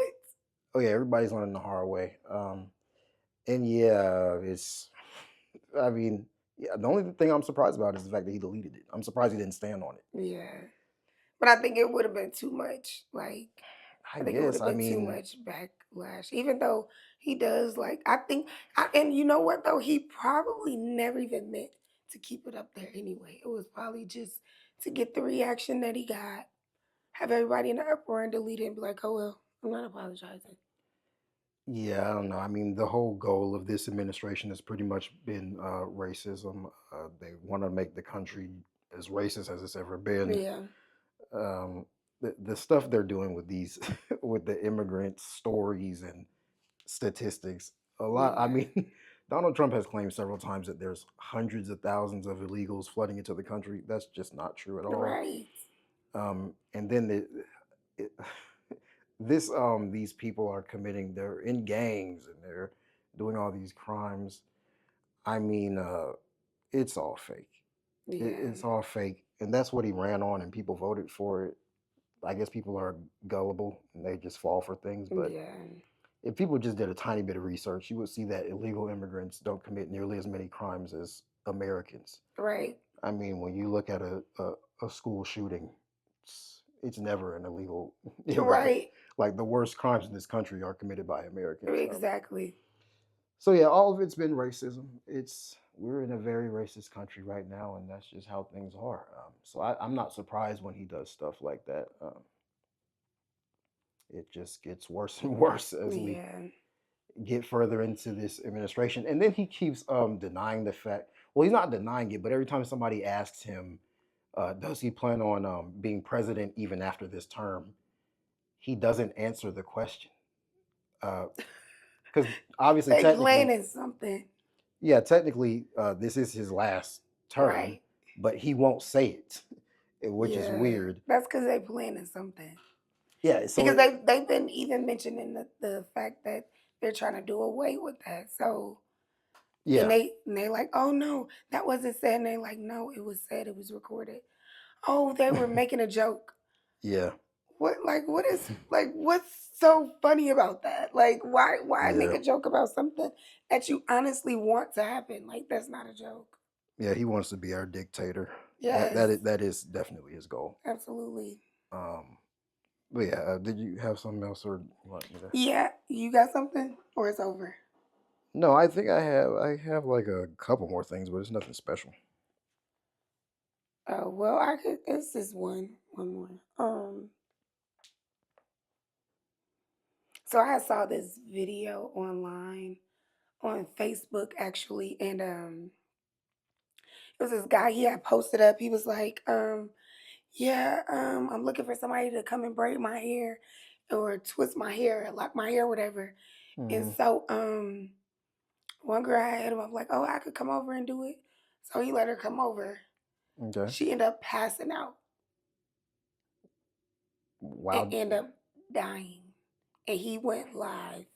Oh yeah, everybody's learning the hard way. And yeah, it's I mean, yeah, the only thing I'm surprised about is the fact that he deleted it. I'm surprised he didn't stand on it. Yeah. But I think it would have been too much. Like, I I think it would guess. have I been too mean, much backlash. Even though he does, like, I think, and you know what, though? He probably never even meant to keep it up there anyway. It was probably just to get the reaction that he got, have everybody in the uproar and delete it and be like, oh, well, I'm not apologizing. yeah, I don't know. I mean, the whole goal of this administration has pretty much been racism. They want to make the country as racist as it's ever been. Yeah. Um, the stuff they're doing with these, with the immigrant stories and statistics, a lot. I Yeah. mean, Donald Trump has claimed several times that there's hundreds of thousands of illegals flooding into the country. That's just not true at all. Right. And then it, these people are committing. They're in gangs and they're doing all these crimes. I mean, it's all fake. Yeah. It's all fake, and that's what he ran on, and people voted for it. I guess people are gullible and they just fall for things. But Yeah. if people just did a tiny bit of research, you would see that illegal immigrants don't commit nearly as many crimes as Americans. Right. I mean, when you look at a school shooting, it's never an illegal immigrant. Right. Like the worst crimes in this country are committed by Americans. Exactly. So yeah, all of it's been racism. We're in a very racist country right now, and that's just how things are. So I'm not surprised when he does stuff like that. It just gets worse and worse as we Yeah. get further into this administration. And then he keeps denying the fact. Well, he's not denying it, but every time somebody asks him, does he plan on being president even after this term, he doesn't answer the question. Because obviously, They technically, planning something. yeah, technically, this is his last term, Right. but he won't say it, which is Yeah. weird. That's because they planning something. Yeah, so Because they've been even mentioning the fact that they're trying to do away with that. So yeah, and they like, oh no, that wasn't said. And they like, no, it was said, it was recorded. Oh, they were making a joke. yeah, What's so funny about that? Like why make yeah, a joke about something that you honestly want to happen? Like that's not a joke. yeah. He wants to be our dictator. Yes, That is definitely his goal. absolutely. Um, but yeah, did you have something else or you want me to? Yeah, you got something or it's over. No, I think I have like a couple more things, but it's nothing special. Oh well, I could. It's just one more. So I saw this video online on Facebook actually, and it was this guy he had posted up. He was like, yeah, I'm looking for somebody to come and braid my hair or twist my hair, lock my hair, whatever. And Hmm. so one girl had hit him up like, oh, I could come over and do it. So he let her come over. Okay. She ended up passing out and Wow. ended up dying. And he went live.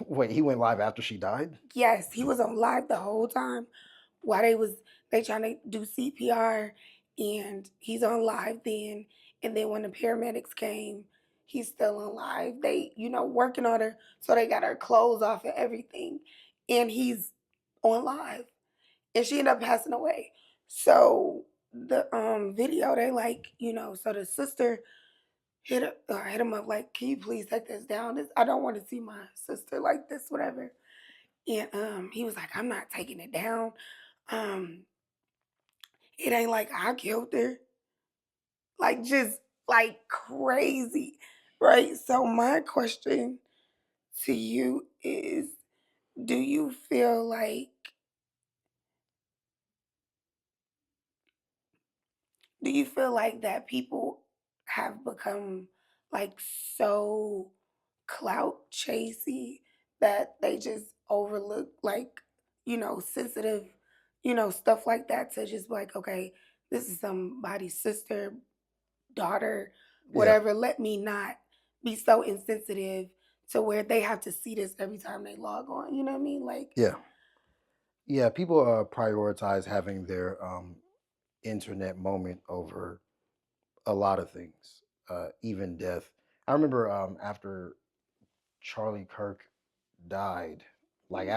Wait, he went live after she died? Yes, he was on live the whole time while they trying to do CPR, and he's on live then. And then when the paramedics came, he's still on live. They, working on her, so they got her clothes off and everything. And he's on live. And she ended up passing away. So the video, they like, so the sister hit him up like, can you please take this down? I don't want to see my sister like this, whatever. And he was like, I'm not taking it down. Um, it ain't like I killed her. Like just like crazy. Right. So my question to you is, do you feel like that people have become like so clout chasey that they just overlook like, sensitive, stuff like that to just be like, okay, this is somebody's sister, daughter, Yeah. whatever. Let me not be so insensitive to where they have to see this every time they log on. You know what I mean? Like, Yeah. Yeah, people prioritize having their internet moment over a lot of things, even death. I remember after Charlie Kirk died, like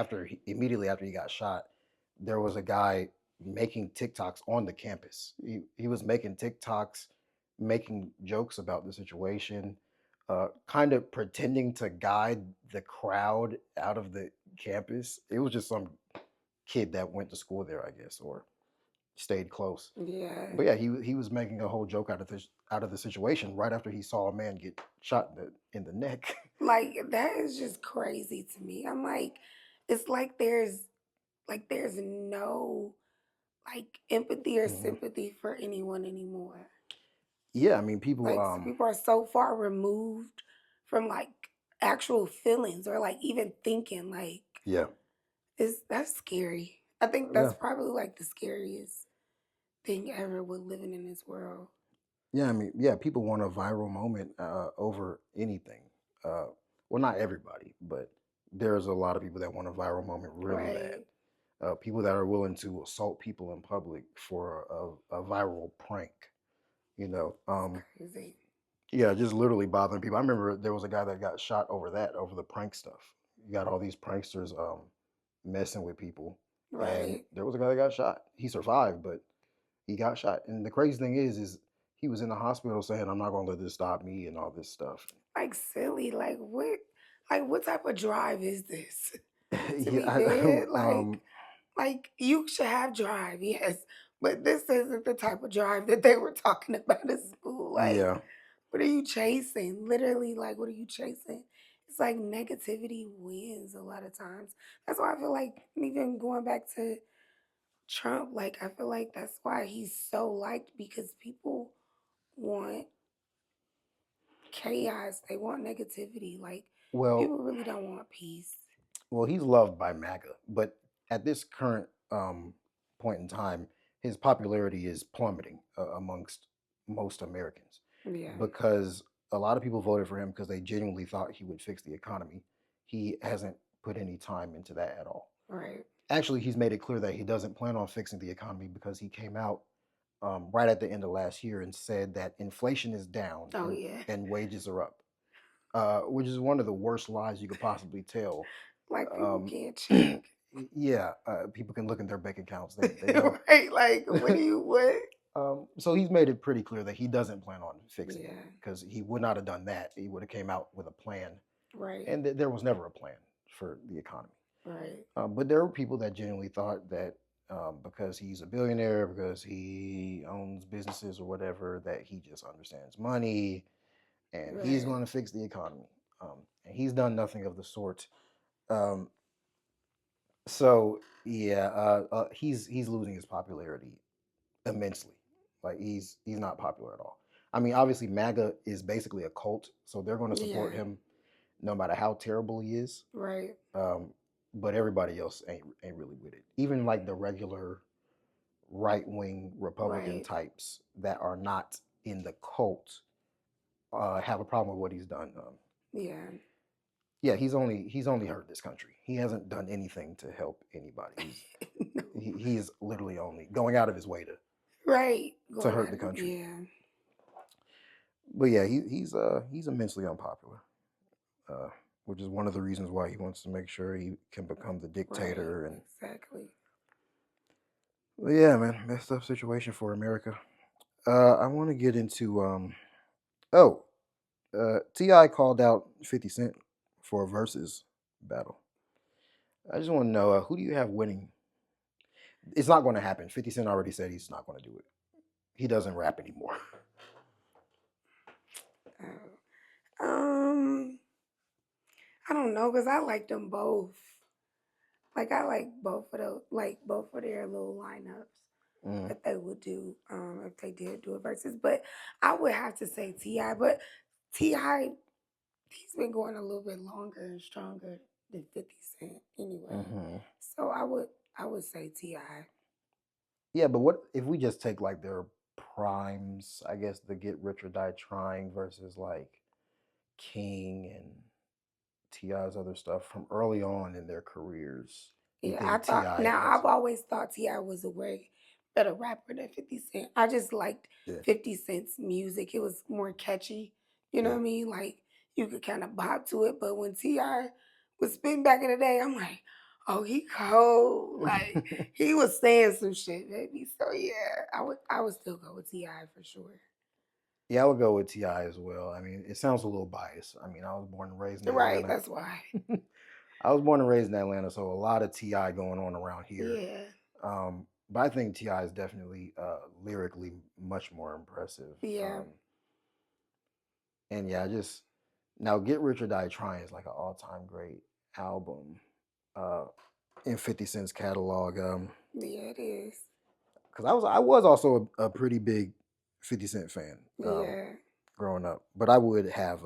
immediately after he got shot, there was a guy making TikToks on the campus. He was making TikToks, making jokes about the situation, kind of pretending to guide the crowd out of the campus. It was just some kid that went to school there, I guess, or stayed close. Yeah. But yeah, he was making a whole joke out of the situation right after he saw a man get shot in the neck. Like that is just crazy to me. I'm like, it's like there's no like empathy or Mhm. sympathy for anyone anymore. Yeah, I mean people. Like people are so far removed from like actual feelings or like even thinking. Like Yeah, that's scary. I think yeah, that's probably like the scariest thing ever with living in this world. yeah. I mean, yeah, people want a viral moment over anything. Uh, well, not everybody, but there's a lot of people that want a viral moment really bad. Right. People that are willing to assault people in public for a viral prank. You know, It's crazy. yeah, just literally bothering people. I remember there was a guy that got shot over that, over the prank stuff. You got all these pranksters messing with people, and Right. there was a guy that got shot. He survived, but he got shot. And the crazy thing is he was in the hospital saying, "I'm not going to let this stop me," and all this stuff. Like silly. Like what type of drive is this? To Yeah, be dead? um, Like you should have drive, yes. But this isn't the type of drive that they were talking about at school. Like, yeah. what are you chasing? Literally, like, what are you chasing? It's like negativity wins a lot of times. That's why I feel like even going back to Trump, like I feel like that's why he's so liked because people want chaos. They want negativity. Like Well, people really don't want peace. he's loved by MAGA, but at this current point in time, his popularity is plummeting amongst most Americans Yeah. because a lot of people voted for him because they genuinely thought he would fix the economy. He hasn't put any time into that at all. Right. Actually, he's made it clear that he doesn't plan on fixing the economy because he came out right at the end of last year and said that inflation is down Oh yeah. and wages are up, which is one of the worst lies you could possibly tell. Like people Um, can't check. yeah, people can look in their bank accounts. They know. Right? Like, what do you what? So he's made it pretty clear that he doesn't plan on fixing it Yeah, because he would not have done that. He would have came out with a plan, right, and there was never a plan for the economy. right, But there were people that genuinely thought that because he's a billionaire, because he owns businesses or whatever, that he just understands money and he's right. going to fix the economy. And he's done nothing of the sort. Um, so yeah, he's losing his popularity immensely. Like he's not popular at all. I mean, obviously MAGA is basically a cult, so they're going to support Yeah, him no matter how terrible he is. right, Um, but everybody else ain't really with it. Even like the regular right wing Republican right. types that are not in the cult have a problem with what he's done. Yeah. Yeah, he's only hurt this country. He hasn't done anything to help anybody. No. He's literally only going out of his way Right. to Going hurt at the it. country. Yeah. But yeah, he's immensely unpopular, uh, which is one of the reasons why he wants to make sure he can become the Right. dictator. And Exactly. well, yeah, man, messed up situation for America. I want to get into oh, Ti called out 50 Cent for a versus battle. I just want to know who do you have winning? It's not going to happen. 50 Cent already said he's not going to do it. He doesn't rap anymore. Oh. I don't know because I like them both. Like I like both of those, like both of their little lineups Mm. that they would do if they did do a versus. But I would have to say Ti. But Ti, he's been going a little bit longer and stronger than 50 Cent anyway. Hmm. So I would say Ti. Yeah, but what if we just take like their primes? I guess the Get Rich or Die Trying versus like King and Ti's other stuff from early on in their careers. You Yeah, I think thought. Ti Now has? I've always thought Ti was a way better rapper than 50 Cent. I just liked Yeah, 50 Cent's music. It was more catchy. You know what yeah. I mean? Like you could kind of bop to it. But when Ti was spitting back in the day, I'm like, oh, he cold. Like he was saying some shit, baby. So yeah, I would still go with Ti for sure. Yeah, I would go with Ti as well. I mean, it sounds a little biased. I mean, I was born and raised in Right. Atlanta. That's why. I was born and raised in Atlanta, so a lot of Ti going on around here. Yeah. But I think Ti is definitely lyrically much more impressive. Yeah. And yeah, I just now Get Rich or Die Trying is like an all-time great album uh, in 50 Cent's catalog. Yeah. It is. Because I was also a pretty big 50 Cent fan Yeah. growing up, but I would have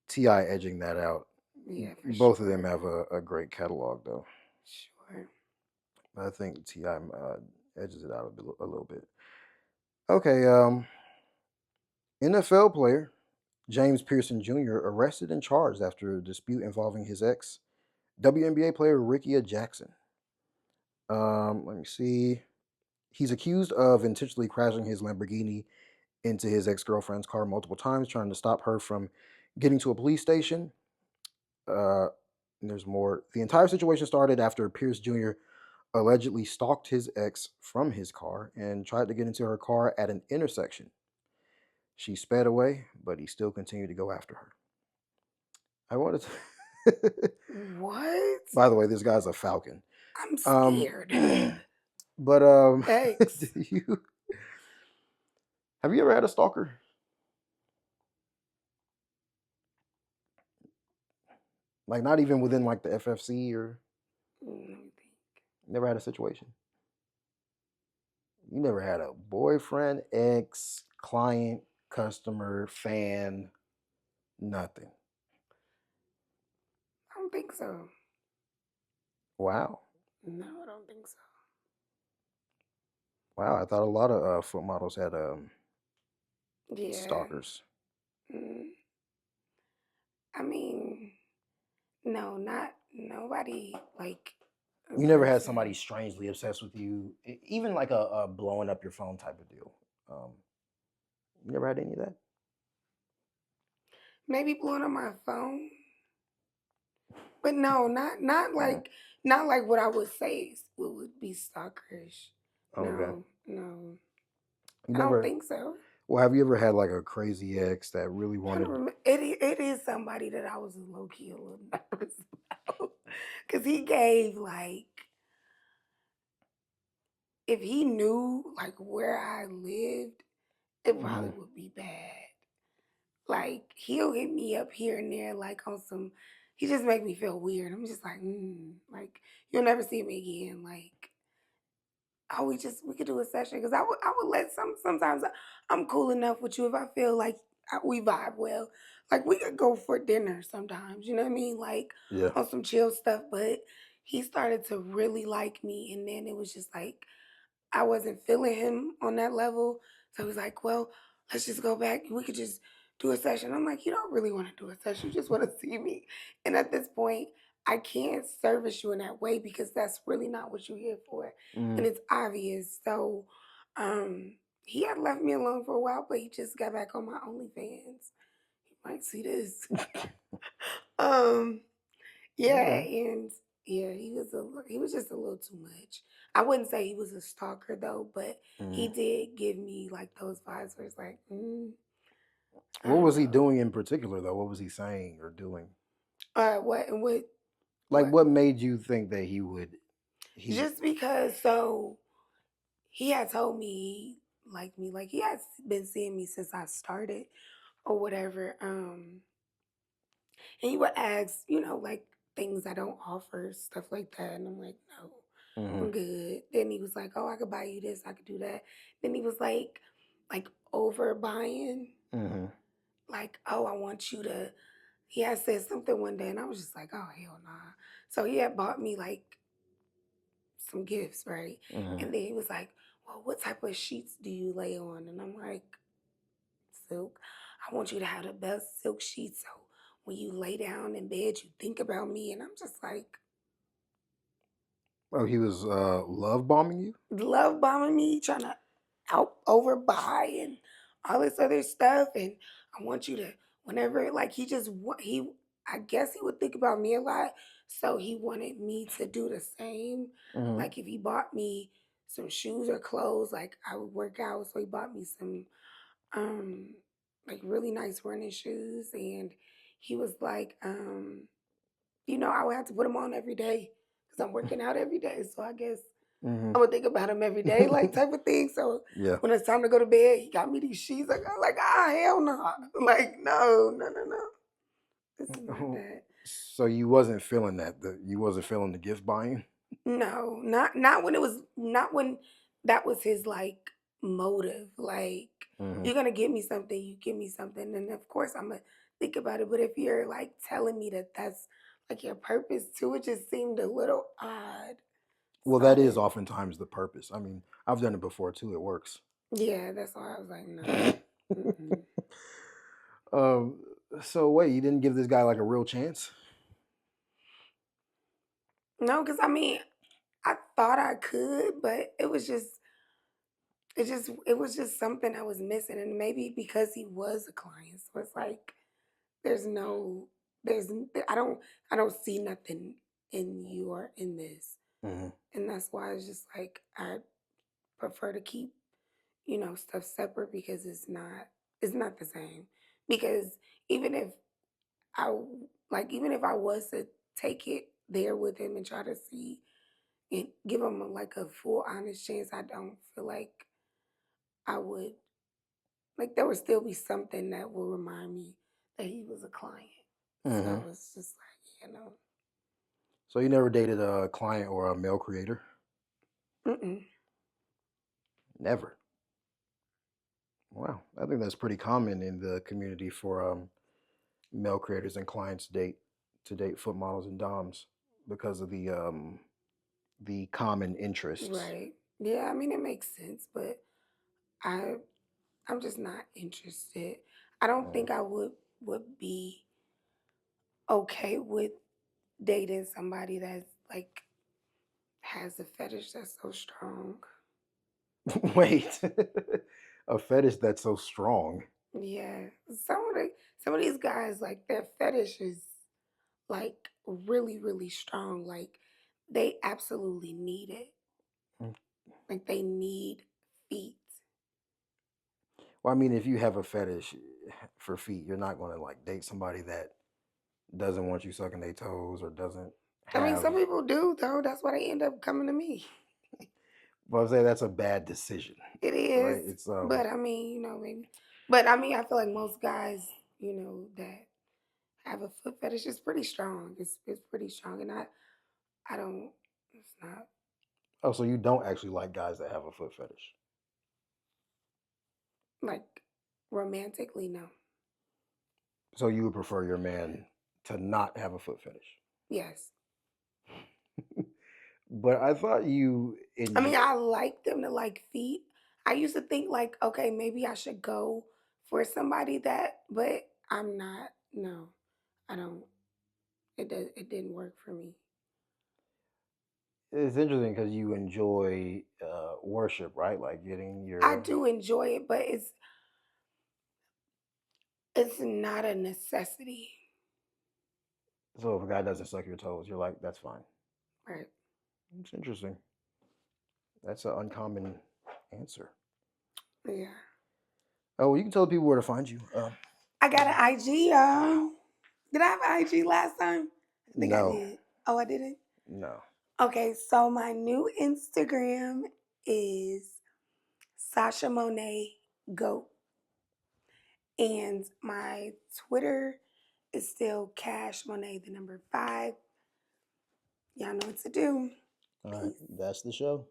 Ti edging that out. Yeah. For Both of them sure. have a great catalog though. Sure. But I think Ti edges it out a little bit. Okay, NFL player James Pearson Jr. arrested and charged after a dispute involving his ex, WNBA player Ricky Jackson. Let me see. He's accused of intentionally crashing his Lamborghini into his ex-girlfriend's car multiple times, trying to stop her from getting to a police station. Uh, and there's more. The entire situation started after Pierce Jr. allegedly stalked his ex from his car and tried to get into her car at an intersection. She sped away, but he still continued to go after her. I wanted to. What? By the way, this guy's a falcon. I'm Um, scared. but do Thanks. you have you ever had a stalker? Like not even within like the FFC or Let me think. never had a situation. You never had a boyfriend, ex, client, customer, fan, nothing. I don't think so. Wow. No, I don't think so. Wow. I thought a lot of foot models had Yeah. stalkers. Mm, I mean, no, not nobody like You per never had somebody se. strangely obsessed with you, even like a blowing up your phone type of deal. Um, you never had any of that? Maybe blowing up my phone, but no, not No. like not like what I would say would be stalkerish. Okay. No, no, You I don't never. think so. Well, have you ever had like a crazy ex that really Trying to wanted? remember, it is somebody that I was low key a little nervous about because he gave like if he knew like where I lived, it probably Mhm. would be bad. Like he'll hit me up here and there, like on some. He just make me feel weird. I'm just like, like you'll never see me again. Like, oh, we could do a session because I would let sometimes I'm cool enough with you if I feel like we vibe well. Like we could go for dinner sometimes. You know what I mean? Like Yeah. on some chill stuff. But he started to really like me, and then it was just like I wasn't feeling him on that level. So he was like, well, let's just go back. We could just do a session. I'm like, you don't really want to do a session. You just want to see me. And at this point, I can't service you in that way because that's really not what you're here for. And Mm. it's obvious. So he had left me alone for a while, but he just got back on my OnlyFans. You might see this. um, yeah, Okay. and yeah, he was just a little too much. I wouldn't say he was a stalker though, but he Mm. did give me like those vibes where it's like, I What don't was he know. doing in particular though? What was he saying or doing? What and what Like what? what made you think that he Just because he had told me he liked me, like he has been seeing me since I started or whatever. And he would ask, like things I don't offer, stuff like that, and I'm like, no. Mhm. I'm good. Then he was like, "Oh, I could buy you this. I could do that." Then he was like over buying. Mhm. Like, "Oh, I want you to." He had said something one day, and I was just like, "Oh, hell nah." So he had bought me like some gifts, right? Mhm. And then he was like, "Well, what type of sheets do you lay on?" And I'm like, "Silk. I want you to have the best silk sheets, so when you lay down in bed, you think about me." And I'm just like, Oh, he was love bombing you? Love bombing me, trying to overbuy and all this other stuff. And I want you to, whenever, like, I guess he would think about me a lot. So he wanted me to do the same. Hmm. Like, if he bought me some shoes or clothes, like, I would work out. So he bought me some, um, like, really nice running shoes. And he was like, I would have to put them on every day because I'm working out every day. So I guess Hmm. I would think about him every day, like type of thing. So Yeah. when it's time to go to bed, he got me these sheets. Hell no. Like, no, no, no, no. This is not that. So you wasn't feeling that. You wasn't feeling the gift buying. No, not when it was not when that was his like motive. Like, Hmm. you're gonna give me something, you give me something, and of course I'm gonna think about it. But if you're like telling me that that's like your purpose too, it just seemed a little odd. Well, So I that is didn't. oftentimes the purpose. I mean, I've done it before too. It works. Yeah, that's why I was like, no. Mm-mm. um. So wait, you didn't give this guy like a real chance? No, because I mean, I thought I could, but it was just something I was missing, and maybe because he was a client, so it's like there's no, there's, I don't see nothing in you or in this, Hmm. and that's why it's just like I prefer to keep stuff separate because it's not the same. Because even if even if I was to take it there with him and try to see and give him like a full honest chance, I don't feel like I would like there would still be something that will remind me that he was a client. Hmm. So it's just like, So you never dated a client or a male creator? mm-mm. Never. Wow, I think that's pretty common in the community for male creators and clients date foot models and doms because of the common interests. Right. Yeah, I mean it makes sense, but I I'm just not interested. I don't Mm. think I would be okay with dating somebody that's like has a fetish that's so strong. Wait, a fetish that's so strong. Yeah. Some of these guys like their fetish is like really, really strong. Like they absolutely need it. Mm. Like they need feet. Well, I mean, if you have a fetish for feet, you're not going to like date somebody that doesn't want you sucking their toes or doesn't I mean, have. some people do though. That's why they end up coming to me. Well, I say that's a bad decision, It is. right? It's But I mean, maybe. But I mean, I feel like most guys, that have a foot fetish is pretty strong. It's pretty strong. And I don't it's not oh, so you don't actually like guys that have a foot fetish. like romantically, no. So you would prefer your man to not have a foot fetish. Yes. But I thought you I mean, enjoy. I like them to like feet. I used to think like, okay, maybe I should go for somebody that, but I'm not. No, I don't. It didn't work for me. It's interesting because you enjoy worship, right? Like getting I your. do enjoy it, but it's not a necessity. So if a guy doesn't suck your toes, you're like, that's fine. Right. It's interesting. That's an uncommon answer. Yeah. Oh, well, you can tell people where to find you. I got an IG, y'all. Did I have an IG last time? I think I No, did. Oh, I didn't? no. Okay, so my new Instagram is Sasha Monae Goat. And my Twitter is still Cash Monet, the number 5. Y'all know what to do. All right, Peace. that's the show.